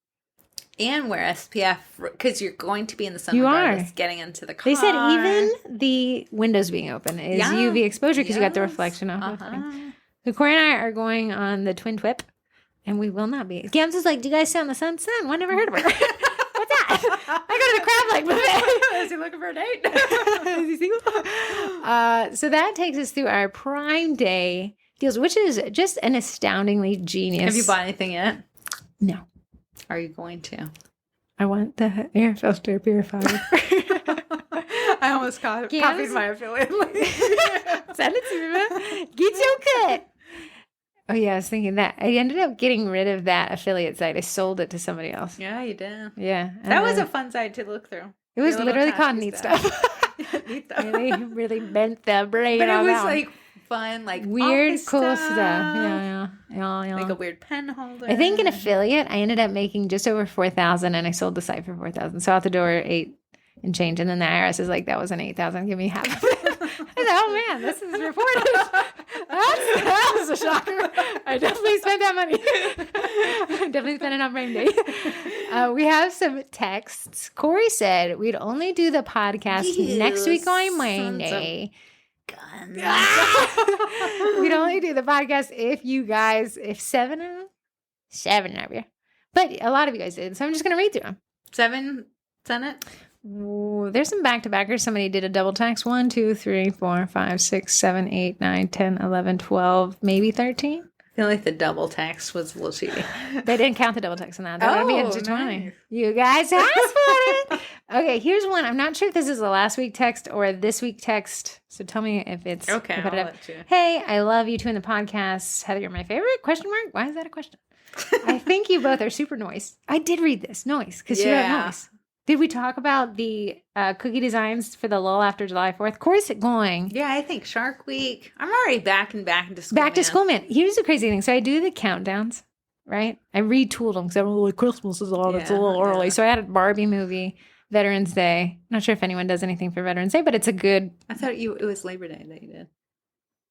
And wear SPF, because you're going to be in the sun You regardless, are. getting into the car. They said even the windows being open is UV exposure because you got the reflection off. So Corey and I are going on the twin twip, and we will not be. Gams is like, do you guys sit on the sun? Sun? I never heard of her. What's that? I go to the crab leg buffet. Is he looking for a date? Is he single? So that takes us through our Prime Day deals, which is just an astoundingly genius. Have you bought anything yet? No. Are you going to? I want the air filter purifier. I almost copied my affiliate link. Send it to me. Get your cut. Oh, yeah, I was thinking that. I ended up getting rid of that affiliate site. I sold it to somebody else. Yeah, you did. Yeah. That was a fun site to look through. It was literally called Neat Stuff. Neat Stuff. Really bent the brain but it on was that one. like fun, like weird, office cool stuff. Yeah. Like a weird pen holder. I think an affiliate, I ended up making just over $4,000, and I sold the site for $4,000. So out the door, 8 and change, and then the IRS is like, that wasn't $8,000. Give me half of it. I said, oh man, this is reported. That was a shocker. I definitely spent that money. I definitely spent it on Brain Day. We have some texts. Corey said we'd only do the podcast next week on Monday. Guns. We'd only do the podcast if seven of you. But a lot of you guys did, so I'm just going to read through them. 7 Senate? Ooh, there's some back-to-backers. Somebody did a double text. 1, 2, 3, 4, 5, 6, 7, 8, 9, 10, 11, 12, maybe 13. I feel like the double text was a little cheating. They didn't count the double text on that. That would be up to 20. Nice. You guys asked for it. Okay, here's one. I'm not sure if this is the last week text or this week text. So tell me if it's okay. I'll let you. Hey, I love you two in the podcast. Heather, you're my favorite? Question mark? Why is that a question? I think you both are super nice. I did read this. Nice. Because you wrote nice. Did we talk about the cookie designs for the lull after July 4th? Corey's going. Yeah, I think Shark Week. I'm already back into school. Back to school, man. Here's the crazy thing. So I do the countdowns, right? I retooled them because I'm like, Christmas is on. It's a little early. So I had a Barbie movie, Veterans Day. Not sure if anyone does anything for Veterans Day, but it's a good. I thought it was Labor Day that you did.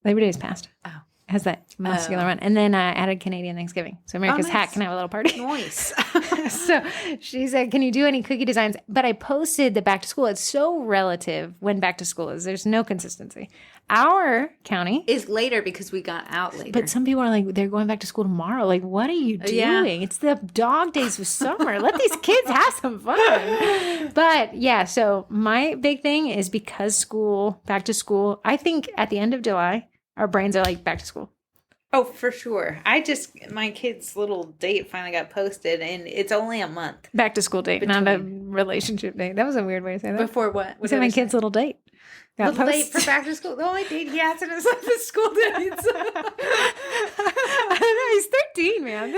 Labor Day is past. Oh. It has that muscular one. And then I added Canadian Thanksgiving. So America's Hat can have a little party. Nice. So she said, can you do any cookie designs? But I posted the back to school. It's so relative when back to school is. There's no consistency. Our county is later because we got out later. But some people are like, they're going back to school tomorrow. Like, what are you doing? Yeah. It's the dog days of summer. Let these kids have some fun. But yeah, so my big thing is because back to school, I think at the end of July, our brains are like back to school. Oh, for sure. My kid's little date finally got posted, and it's only a month. Back to school date, not a relationship date. That was a weird way to say that. Before what? I said my kid's little date. Little date for back to school. The only date he has in his life is school dates. I don't know. He's 13, man.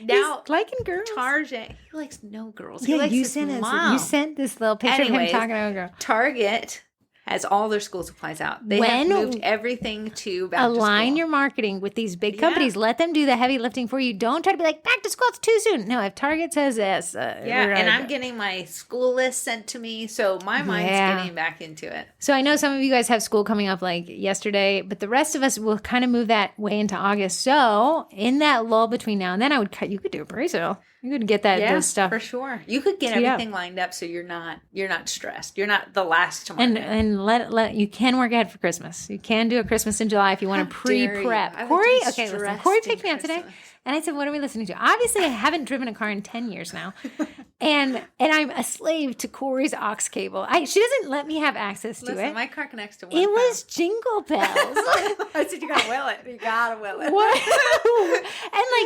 Now he's liking girls. Target. He likes no girls. Yeah, he likes you his sent mom. You sent this little picture of him talking to a girl. Target has all their school supplies out. They have moved everything to back to school. Align your marketing with these big companies. Let them do the heavy lifting for you. Don't try to be like, back to school, it's too soon. No, if Target says this. And I'm getting my school list sent to me, so my mind's getting back into it. So I know some of you guys have school coming up like yesterday, but the rest of us will kind of move that way into August. So in that lull between now and then, you could do a pre sale. You could get those stuff for sure. You could get everything lined up so you're not stressed. You're not the last to market. And let you can work ahead for Christmas. You can do a Christmas in July if you want to pre-prep. Corey picked me up today. And I said, what are we listening to? Obviously, I haven't driven a car in 10 years now. And I'm a slave to Corey's aux cable. She doesn't let me have access to it. My car connects to one. It was Jingle Bells. I said, you got to will it. You got to will it. What?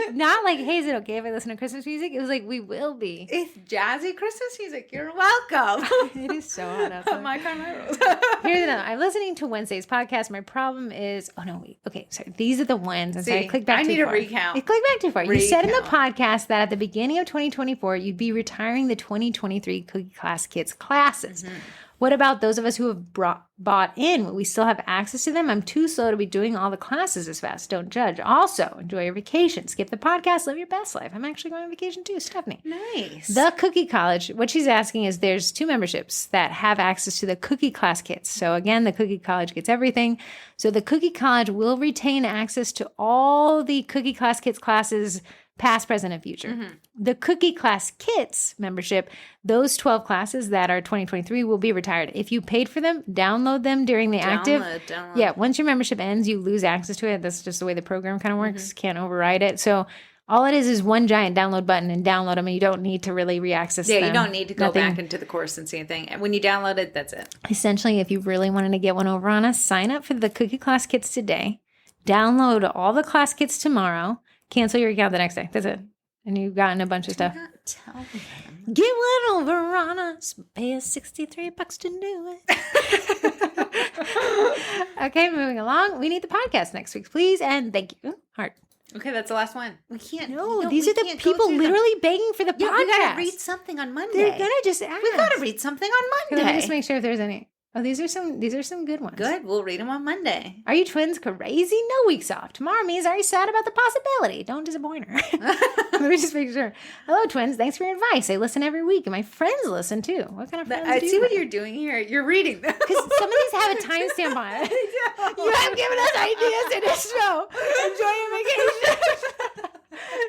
And not like, hey, is it okay if I listen to Christmas music? It was like, we will be. It's jazzy Christmas music. You're welcome. It is so hot outside. My car, my rules. Here's another. I'm listening to Wednesday's podcast. My problem is, sorry. These are the ones. And so I clicked back too far. I need a recount. Click back too far. You said in the podcast that at the beginning of 2024, you'd be retired retiring the 2023 Cookie Class Kits classes. What about those of us who have bought in? Will we still have access to them? I'm too slow to be doing all the classes as fast. Don't judge. Also, enjoy your vacation. Skip the podcast. Live your best life. I'm actually going on vacation too, Stephanie. Nice. The Cookie College, what she's asking is there's 2 memberships that have access to the Cookie Class Kits. So again, the Cookie College gets everything. So the Cookie College will retain access to all the Cookie Class Kits classes, past, present, and future. The Cookie Class Kits membership, those 12 classes that are 2023 will be retired. If you paid for them, download them during the active. Download. Yeah, once your membership ends, you lose access to it. That's just the way the program kind of works. Can't override it. So all it is one giant download button and download them, and you don't need to really re-access them. Yeah, you don't need to go back into the course and see anything. And when you download it, that's it. Essentially, if you really wanted to get one over on us, sign up for the Cookie Class Kits today. Download all the class kits tomorrow. Cancel your account the next day. That's it. And you've gotten a bunch of stuff. Tell them. Get one over on us. Pay us $63 to do it. Okay, moving along. We need the podcast next week, please. And thank you. Heart. Okay, that's the last one. We can't. No, these are the people literally begging for the podcast. We gotta read something on Monday. They're gonna just ask. We gotta read something on Monday. Let me just make sure if there's any. Oh, these are some good ones. Good. We'll read them on Monday. Are you twins crazy? No weeks off. Tomorrow means are you sad about the possibility? Don't disappoint her. Let me just make sure. Hello, twins. Thanks for your advice. I listen every week, and my friends listen too. What kind of friends I do you see what have? you're doing here. You're reading them. Because some of these have a timestamp on it. You have given us ideas in this show. Enjoy your vacation.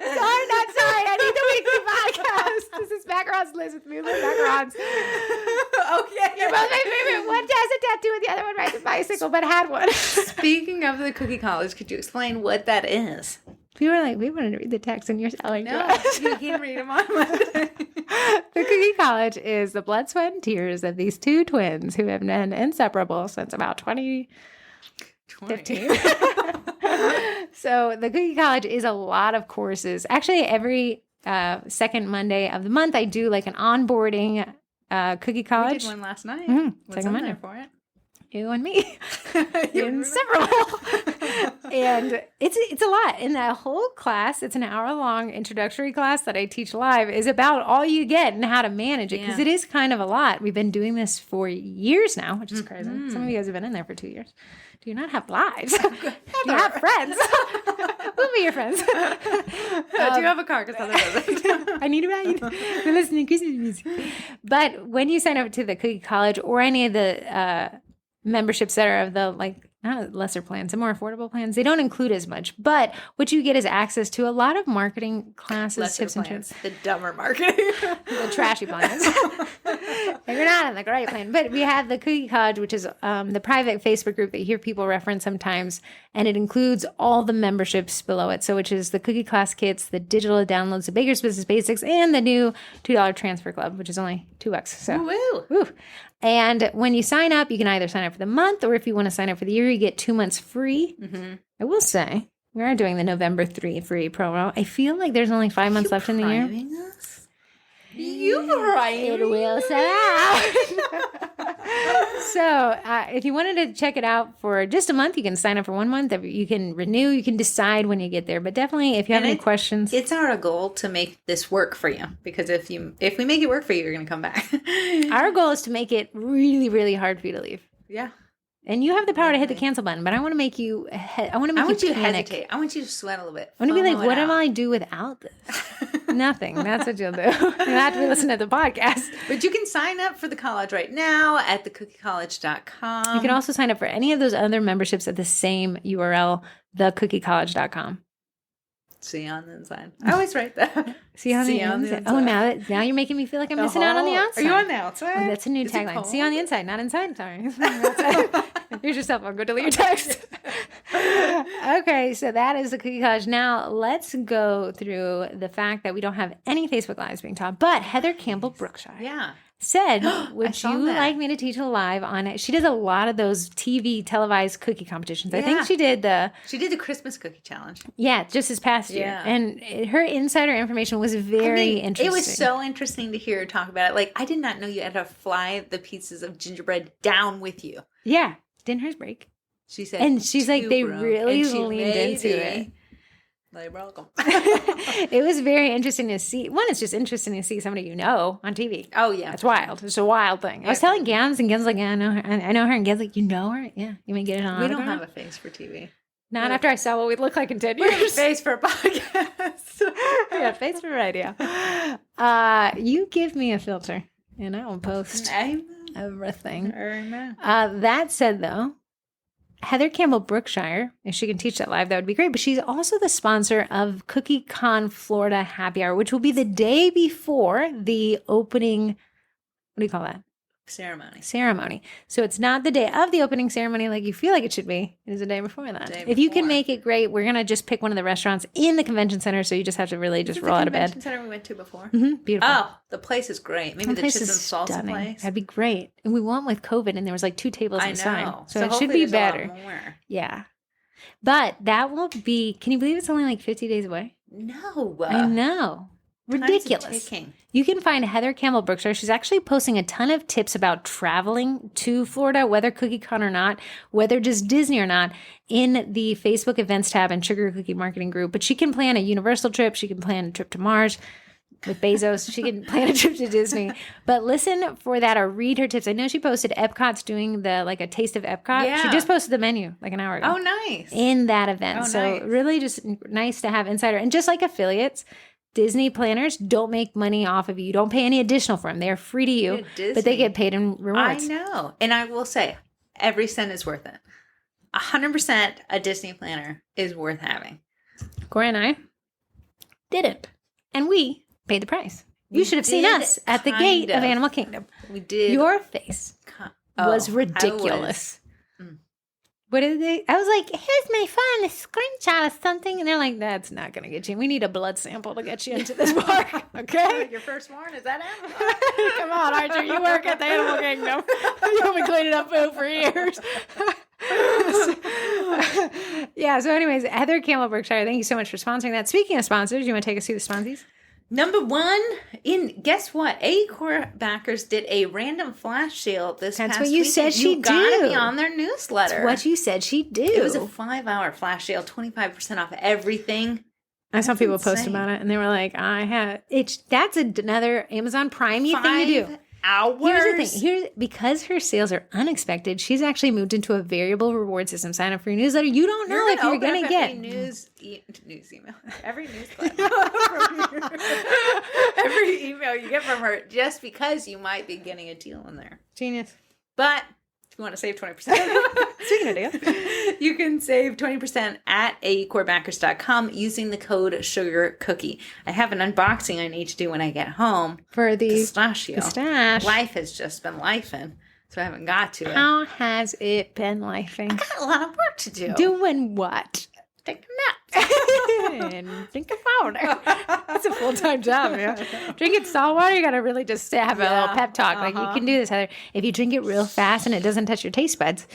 Sorry, not sorry. I need the weekly podcast. This is Macarons Liz with me, Liz Macarons. Okay. You're both my favorite. One has a tattoo and the other one rides a bicycle, but had one. Speaking of the Cookie College, could you explain what that is? We were like, we wanted to read the text and you're selling to No, us. you can read them on Monday. The Cookie College is the blood, sweat, and tears of these 2 twins who have been inseparable since about 2015. So the Cookie College is a lot of courses. Actually, every second Monday of the month, I do like an onboarding Cookie College. We did one last night. What's Second on Monday. there for it? You and me. Inseparable. And it's a lot. In that whole class, it's an hour-long introductory class that I teach live, is about all you get and how to manage it, because it is kind of a lot. We've been doing this for years now, which is crazy. Some of you guys have been in there for 2 years. Do you not have lives? You have friends. We'll be your friends. Do you have a car? Because Heather doesn't. I need a ride. We're listening to Christmas music. But when you sign up to the Cookie College or any of the memberships that are of the not lesser plans, the more affordable plans, they don't include as much. But what you get is access to a lot of marketing classes, Lesser tips, plans. and tricks. The dumber marketing. The trashy plans. You're not on the great plan. But we have the Cookie College, which is the private Facebook group that you hear people reference sometimes. And it includes all the memberships below it. So which is the Cookie Class Kits, the digital downloads, the Baker's Business Basics, and the new $2 Transfer Club, which is only $2. So, Woo! And when you sign up, you can either sign up for the month, or if you want to sign up for the year, you get 2 months free. I will say, we are doing the November 3 free promo. I feel like there's only 5 months left in the year. Us? You priming? It will sell out. So if you wanted to check it out for just a month, you can sign up for 1 month. You can renew. You can decide when you get there. But definitely, if you have any questions. It's our goal to make this work for you. Because if we make it work for you, you're going to come back. Our goal is to make it really, really hard for you to leave. Yeah. And you have the power to hit the cancel button, but I want to make you. I want you to panic. Hesitate. I want you to sweat a little bit. I want to be like, what am I do without this? Nothing. That's what you'll do. You'll have to listen to the podcast. But you can sign up for the college right now at thecookiecollege.com. You can also sign up for any of those other memberships at the same URL, thecookiecollege.com. See you on the inside. I always write that. See you on the inside. Oh, now you're making me feel like I'm missing out on the outside. Are you on the outside? Oh, that's a new tagline. See you on the inside, not inside. Sorry. Here's your cell phone. Go delete your text. Okay, so that is the Cookie College. Now, let's go through the fact that we don't have any Facebook Lives being taught, but Heather Campbell Brookshire said, would you like me to teach a live on it? She does a lot of those TV televised cookie competitions. I think she did the Christmas cookie challenge. Yeah, just this past year. And her insider information was very interesting. It was so interesting to hear her talk about it. Like, I did not know you had to fly the pieces of gingerbread down with you. Yeah. Didn't hers break? She said, and she's like, they broke. really leaned into it. They're welcome. It was very interesting to see. One, it's just interesting to see somebody on TV. Oh, yeah. It's wild. It's a wild thing. I was telling Gams, and Gams like, yeah, I know her. I know her. And Gams like, you know her? Yeah. You may get it on We autograph? don't have a face for TV. Not after I saw what we'd look like in 10 We have a years. face for a podcast. Yeah, face for radio. You give me a filter, and I will post everything. Amen. That said, though, Heather Campbell Brookshire, if she can teach that live, that would be great. But she's also the sponsor of Cookie Con Florida Happy Hour, which will be the day before the opening. What do you call that? Ceremony. So it's not the day of the opening ceremony like you feel like it should be. It is the day before that. If you can make it great, we're going to just pick one of the restaurants in the convention center. So you just have to really just roll out of bed. The convention center we went to before. Mm-hmm. Beautiful. Oh, the place is great. Maybe the chips and salsa place. That'd be great. And we went with COVID and there was like 2 tables inside. I know. So it should be better. A lot more. Yeah. But that won't be, can you believe it's only like 50 days away? No. I know. Ridiculous. You can find Heather Campbell Brookshire. She's actually posting a ton of tips about traveling to Florida, whether Cookie Con or not, whether just Disney or not, in the Facebook events tab and Sugar Cookie Marketing Group. But she can plan a Universal trip. She can plan a trip to Mars with Bezos. She can plan a trip to Disney. But listen for that or read her tips. I know she posted Epcot's doing a taste of Epcot. Yeah. She just posted the menu like an hour ago. Oh, nice. In that event. Oh, so nice. really just nice to have insider. And just like affiliates, Disney planners don't make money off of you. You don't pay any additional for them. They're free to you, but they get paid in rewards. I know. And I will say, every cent is worth it. 100% a Disney planner is worth having. Corey and I didn't. And we paid the price. You should have seen us at the gate of Animal Kingdom. We did. Your face was ridiculous. What did they? I was like, here's my phone, a screenshot of something. And they're like, that's not going to get you. We need a blood sample to get you into this park. Okay? Your firstborn, is that it? Come on, Archer. You work at the Animal Kingdom. You've been cleaning up food for years. Yeah, so anyways, Heather Campbell Brookshire, thank you so much for sponsoring that. Speaking of sponsors, you want to take us through the sponsees? Number one, guess what? ACOR backers did a random flash sale this past week. That's what you said she'd do. You gotta be on their newsletter. That's what you said she'd do. It was a 5-hour flash sale, 25% off everything. I saw people post about it, and they were like, that's another Amazon Prime thing to do. 5 hours. Here's the thing. Because her sales are unexpected, she's actually moved into a variable reward system. Sign up for your newsletter. You don't know if you're going to get news email. Every newsletter. Every email you get from her, just because you might be getting a deal in there. Genius. But if you want to save 20%, speaking of deals, you can save 20% at acorbackers.com using the code SUGARCOOKIE. I have an unboxing I need to do when I get home for the pistachio. Pistache. Life has just been lifing, so I haven't got to it. How has it been lifing? I got a lot of work to do. Doing what? Take a nap. And drink a powder. That's a full-time job, man. Drinking salt water, you got to really just have a little pep talk. Like, you can do this, Heather. If you drink it real fast and it doesn't touch your taste buds,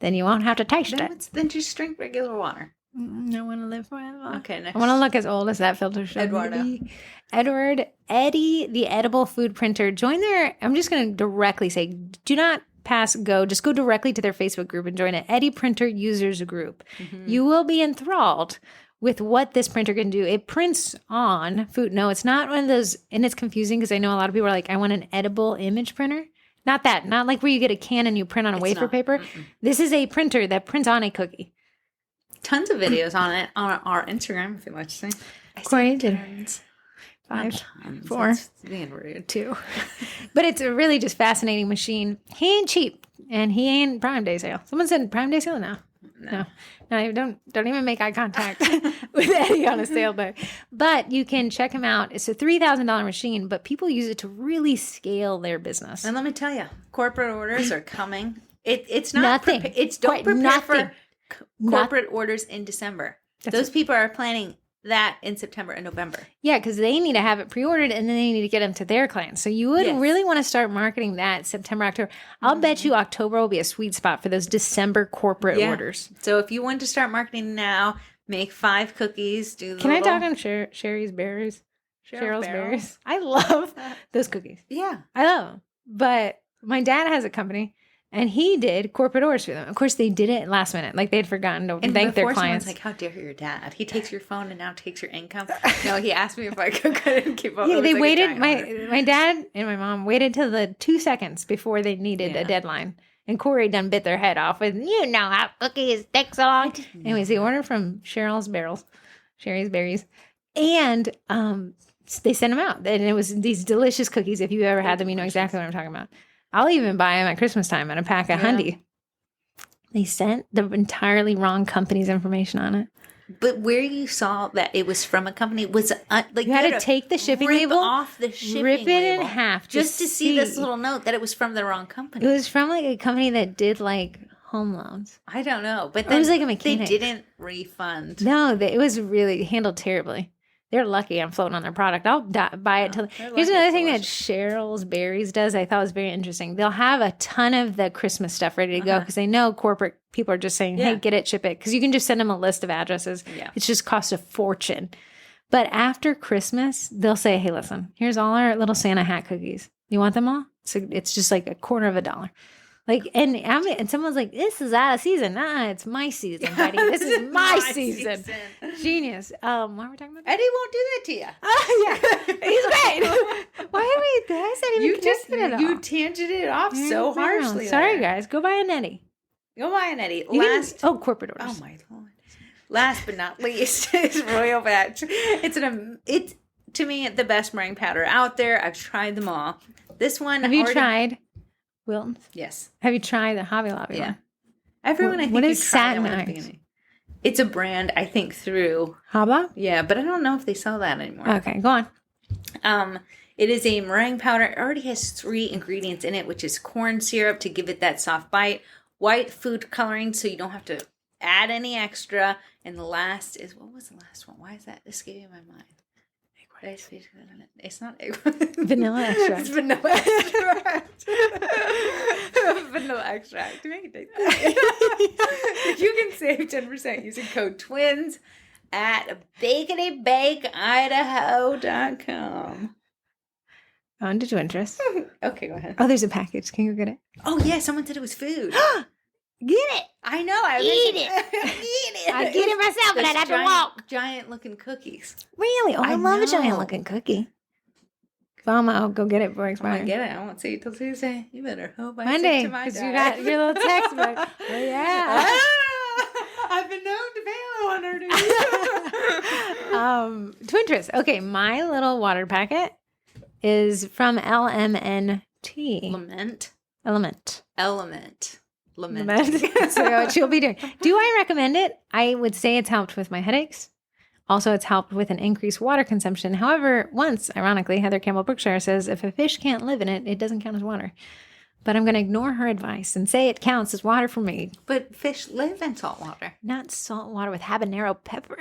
then you won't have to taste it. Then just drink regular water. I want to live forever. Okay, next. I want to look as old as that filter should be. Eddie, the edible food printer. Join their, I'm just going to directly say, do not pass go. Just go directly to their Facebook group and join it. Eddie Printer Users Group. Mm-hmm. You will be enthralled with what this printer can do. It prints on food. No, it's not one of those, and it's confusing because I know a lot of people are like, I want an edible image printer. Not that. Not like where you get a can and you print on a wafer paper. Mm-mm. This is a printer that prints on a cookie. Tons of videos on it on our Instagram, if you'd like to see. Corey did. 5, 4, being rude. 2. But it's a really just fascinating machine. He ain't cheap, and he ain't Prime Day sale. Someone said Prime Day sale? No. Don't even make eye contact with Eddie on a sale day. But you can check him out. It's a $3,000 machine, but people use it to really scale their business. And let me tell you, corporate orders are coming. It's not nothing. Don't prepare for corporate orders in December. Those people are planning that in September and November. Yeah, because they need to have it pre-ordered and then they need to get them to their clients. So you would really want to start marketing that September, October. I'll bet you October will be a sweet spot for those December corporate orders. So if you want to start marketing now, make 5 cookies. Can I talk on Sherry's Berries? Cheryl's Berries. I love those cookies. Yeah. I love them. But my dad has a company And he did corporate orders for them. Of course, they did it last minute. Like they'd forgotten to thank their clients. Like, how dare your dad? He takes your phone and now takes your income. No, he asked me if I could keep up. Yeah, they waited. My dad and my mom waited till the 2 seconds before they needed a deadline. And Corey done bit their head off with, you know how cookies take so long. Anyways, they ordered from Sherry's Berries. And they sent them out. And it was these delicious cookies. If you ever had them, you know exactly what I'm talking about. I'll even buy them at Christmas time in a pack of Hundy. They sent the entirely wrong company's information on it. But where you saw that it was from a company was like you had to take the shipping label off the shipping rip it label in half just to see this little note that it was from the wrong company. It was from like a company that did like home loans. I don't know, but it was like a mechanic. They didn't refund. No, it was really handled terribly. They're lucky I'm floating on their product. I'll buy it. Here's another thing that Cheryl's Berries does I thought was very interesting. They'll have a ton of the Christmas stuff ready to go because they know corporate people are just saying, hey, get it, ship it. Because you can just send them a list of addresses. Yeah. It just costs a fortune. But after Christmas, they'll say, hey, listen, here's all our little Santa hat cookies. You want them all? So it's just like $0.25. Like, and someone's like, this is out of season. Nah, it's my season, buddy. This is my season. Genius. What were we talking about? Eddie won't do that to you. Yeah. He's great. Why are we guys? I didn't even connect it You tangented it off so harshly. Sorry, guys. Go buy an Eddie. Go buy an Eddie. Corporate orders. Oh, my Lord. Last but not least is Royal Batch. It's to me, the best meringue powder out there. I've tried them all. This one. Have you tried Wilton's? Yes. Have you tried the Hobby Lobby one? Everyone, I think, what you is try Satin that one at the Eyes? beginning. It's a brand, I think, through Hobby. Yeah, but I don't know if they sell that anymore. Okay, go on. It is a meringue powder. It already has 3 ingredients in it, which is corn syrup to give it that soft bite, white food coloring so you don't have to add any extra, and the last is, what was the last one? Why is that escaping my mind? It's not egg white. Vanilla extract. It's vanilla extract. Vanilla extract. You can save 10% using code TWINS at baconybakeidaho.com. On to Twinterest. Okay, go ahead. Oh, there's a package. Can you go get it? Oh, yeah. Someone said it was food. Get it. I know. Eat it. I get it myself, but I'd have to walk. Giant looking cookies. Really? Oh, I love a giant looking cookie. FOMO, I'll go get it before it expires. I get it. I won't see it till Tuesday. You better hope I Monday, stick to my diet. because you got your little text. But, oh, yeah. I've been known to bail on her. Twinterest. Okay, my little water packet is from LMNT. Element. So what she'll be doing. Do I recommend it? I would say it's helped with my headaches. Also, it's helped with an increased water consumption. However, once, ironically, Heather Campbell Brookshire says if a fish can't live in it, it doesn't count as water. But I'm going to ignore her advice and say it counts as water for me. But fish live in salt water. Not salt water with habanero pepper.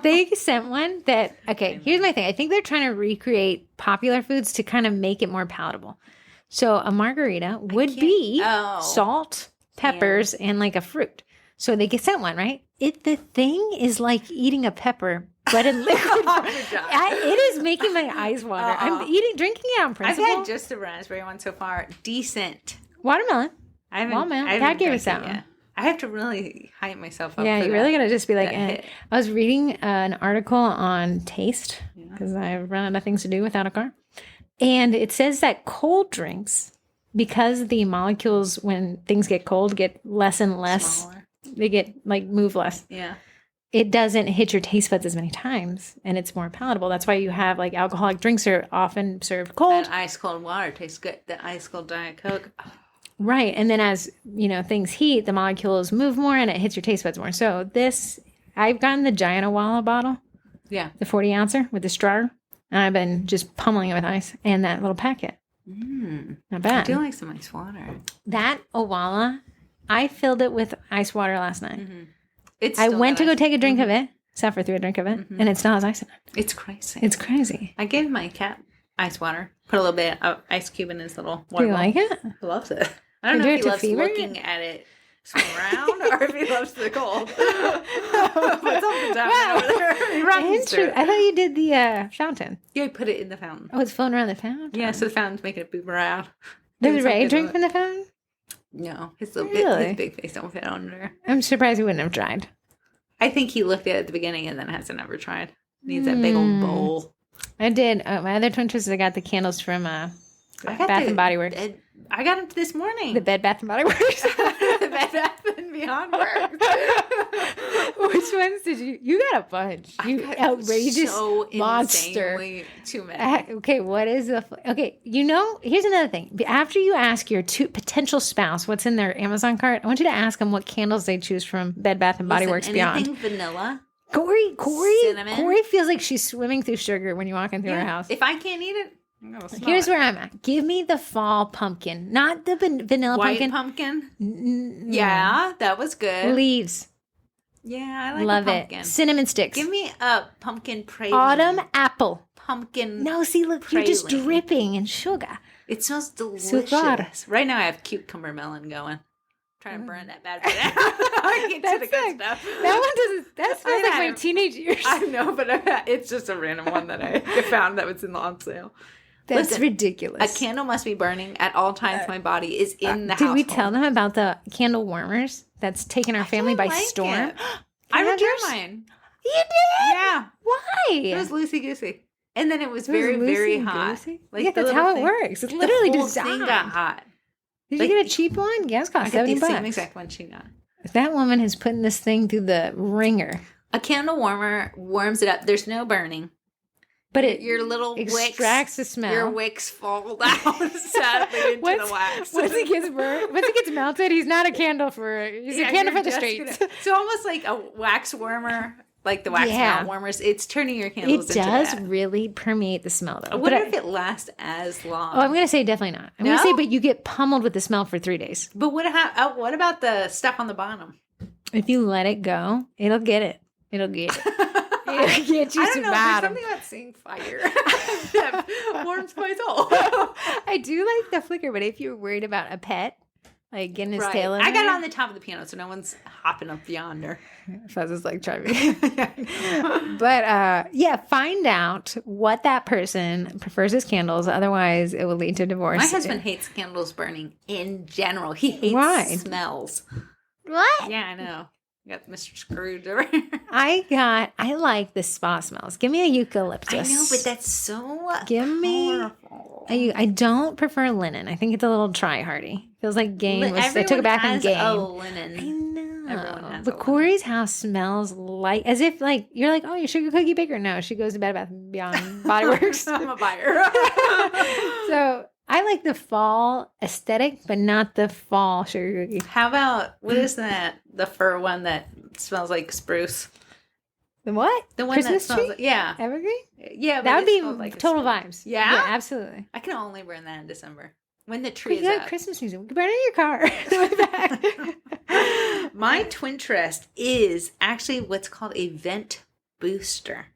They sent one that, okay, here's my thing. I think they're trying to recreate popular foods to kind of make it more palatable. So a margarita would be salt, peppers, and like a fruit. So they get sent one, right? The thing is like eating a pepper, but in liquid form. It is making my eyes water. I'm drinking it on principle. I've had just the raspberry one so far. Decent. Watermelon. Watermelon. That gave us that one. I have to really hype myself up. Yeah, for you're really going to just be like, I was reading an article on taste because I've run out of things to do without a car. And it says that cold drinks, because the molecules, when things get cold, get less and less. Smaller. They get move less. Yeah. It doesn't hit your taste buds as many times, and it's more palatable. That's why you have alcoholic drinks are often served cold. And ice cold water tastes good. The ice cold Diet Coke. Right. And then as, things heat, the molecules move more and it hits your taste buds more. So I've gotten the giant Awala bottle. Yeah. The 40-ouncer with the straw. And I've been just pummeling it with ice and that little packet. Not bad. I do like some ice water. That Awala, I filled it with ice water last night. Mm-hmm. I went to go take a drink of it, suffer through a drink of it, and it still has ice in it. It's crazy. It's crazy. I gave my cat ice water. Put a little bit of ice cube in his little water. Do you like it? He loves it. I don't know if he loves looking at it swim around or if he loves the cold. But something's happening over there. He runs through it. I thought you did the fountain. Yeah, I put it in the fountain. Oh, it's floating around the fountain? Yeah, so the fountain's making it boop around. Does Ray drink from the fountain? No, his Really? big face don't fit under. I'm surprised he wouldn't have tried. I think he looked at it at the beginning and then hasn't ever tried. Needs that big old bowl. I did. My other twin twist, I got the candles from Bath and Body Works. I got them this morning. The Bed Bath and Body Works. The Bed Bath and Beyond Works. Which ones did you? You got a bunch. You outrageous monster. Too many. Okay, what is the? Okay, here's another thing. After you ask your potential spouse what's in their Amazon cart, I want you to ask them what candles they choose from Bed Bath and Body Works Beyond. Anything vanilla. Corey Cinnamon. feels like she's swimming through sugar when you walk into her house. If I can't eat it, here's where I'm at. Give me the fall pumpkin, not the vanilla white pumpkin. Yeah, that was good. Leaves. Yeah, I like Love pumpkin. it. Cinnamon sticks. Give me a pumpkin praline. Autumn apple. Pumpkin. No, see, look, praline. you're just dripping in sugar. It smells delicious. Right now, I have cucumber melon going. Trying to burn that bad boy down. I get to the good stuff. That one doesn't. That smells like my teenage years. I know, but it's just a random one that I found that was in the on sale. That's ridiculous. A candle must be burning at all times. My body is in the house. Did we tell them about the candle warmers that's taken our family by storm? I returned mine. You did? Yeah. Why? It was loosey-goosey. And then it was very, very hot. Like, yeah, that's how it works. It's literally the whole designed. thing got hot. Did you get a cheap one? Yeah, it's cost $70. The same exact one she got. That woman is putting this thing through the ringer. A candle warmer warms it up. There's no burning. But your little extracts the smell. Your wicks fall down sadly into the wax. Once it gets melted, he's not a candle for he's a candle for the streets. So almost like a wax warmer, like the wax melt warmers. It's turning your candles into that. It does really permeate the smell, though. I wonder if it lasts as long. Oh, I'm going to say definitely not. I'm going to say, but you get pummeled with the smell for 3 days. But what about the stuff on the bottom? If you let it go, it'll get it. It'll get it. It'll get you I don't know. There's something about seeing fire that warms my soul. I do like the flicker, but if you're worried about a pet, like getting his tail in I got it on the top of the piano, so no one's hopping up yonder. Fuzz is like, try me. But find out what that person prefers as candles. Otherwise, it will lead to divorce. My husband hates candles burning in general. He hates smells. What? Yeah, I know. You got Mr. Scrooge over here. I like the spa smells. Give me a eucalyptus. I know, but that's so powerful. I don't prefer linen. I think it's a little try-hardy. Feels like game. I took it back in game. Oh, linen. I know. Everyone has but Corey's house smells like as if like you're like, oh, you're sugar cookie baker. No, she goes to Bed Bath and Beyond Body Works. I'm a buyer. So I like the fall aesthetic, but not the fall sugar cookie. How about what is that? The fur one that smells like spruce. The what? The one Christmas that smells tree? Yeah. Evergreen? Yeah, but that would be like total vibes. Yeah? Absolutely. I can only burn that in December. When the tree is up. Christmas season. We can burn it in your car. My twin trust is actually what's called a vent booster.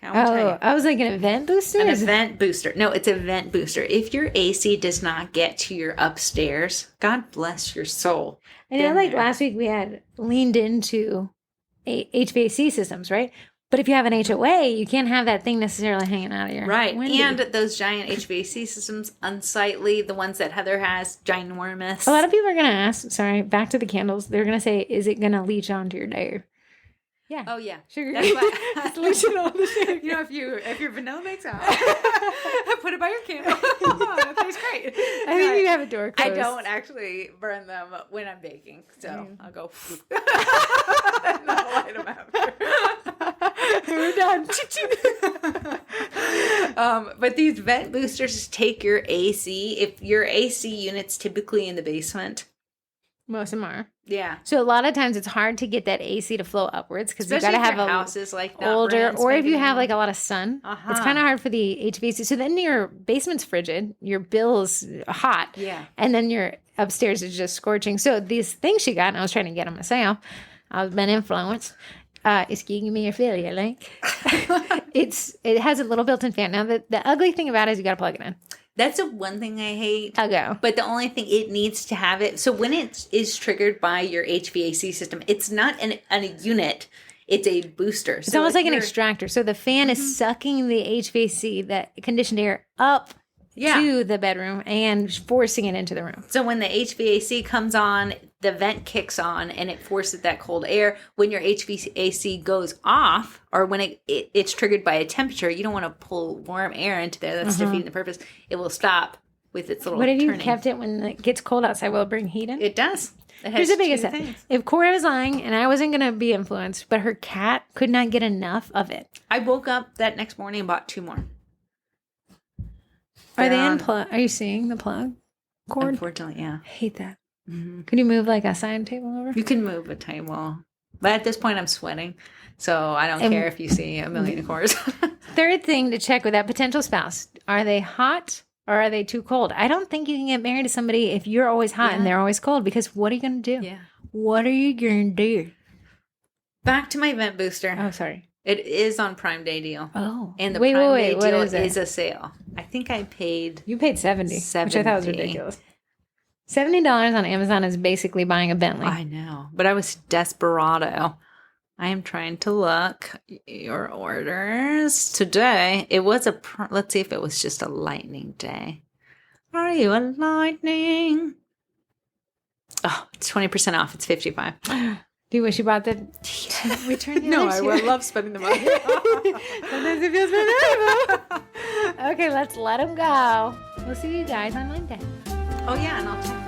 I was like an event booster? Event booster. No, it's a vent booster. If your AC does not get to your upstairs, God bless your soul. I know, like last week we had leaned into HVAC systems, right? But if you have an HOA, you can't have that thing necessarily hanging out of your window. And those giant HVAC systems, unsightly, the ones that Heather has, ginormous. A lot of people are going to ask, back to the candles. They're going to say, is it going to leach onto your day? Yeah. Oh yeah. Sugar. That's why leaching on the sugar. You know, if your vanilla makes out, put it by your candle. That tastes great. I think you have a door closed. I don't actually burn them when I'm baking, so I'll go. And I'll light them after. We're done. But these vent boosters take your AC. If your AC unit's typically in the basement. Most of them are. Yeah. So a lot of times it's hard to get that AC to flow upwards because you've got to have a house is like older, or if you have like a lot of sun, it's kind of hard for the HVAC. So then your basement's frigid, your bill's hot, and then your upstairs is just scorching. So these things she got, and I was trying to get them myself. I've been influenced. Excuse me, your failure link. It has a little built-in fan. Now the ugly thing about it is you got to plug it in. That's the one thing I hate. I'll go. But the only thing it needs to have it. So when it is triggered by your HVAC system, it's not a unit. It's a booster. It's almost like an extractor. So the fan is sucking the HVAC, that conditioned air, up to the bedroom and forcing it into the room. So when the HVAC comes on, the vent kicks on and it forces that cold air. When your HVAC goes off, or when it's triggered by a temperature, you don't want to pull warm air into there. That's defeating the purpose. It will stop with its little What if turning. you kept it when it gets cold outside? Will it bring heat in? It does. It Here's has the biggest two thing. things. If Cora was lying and I wasn't going to be influenced, but her cat could not get enough of it. I woke up that next morning and bought 2 more. Are they unplugged? Are you seeing the plug cord? Unfortunately, yeah. I hate that. Could you move like a side table over? You can move a table. But at this point, I'm sweating. So I don't care if you see a million cores. Third thing to check with that potential spouse. Are they hot or are they too cold? I don't think you can get married to somebody if you're always hot and they're always cold, because what are you going to do? Yeah. What are you going to do? Back to my vent booster. Oh, sorry. It is on Prime Day deal. Oh. And the wait, Prime Day what deal is it? a sale. I think I paid... You paid $70, which I thought was $70. ridiculous. $70 on Amazon is basically buying a Bentley. I know. But I was desperado. I am trying to look your orders today. It was let's see if it was just a lightning day. Are you a lightning? Oh, it's 20% off. It's 55. Do you wish you bought the return the No, other I two? would love spending the money. Sometimes it feels better. Okay, let's let them go. We'll see you guys on Monday. Oh, yeah, and I'll check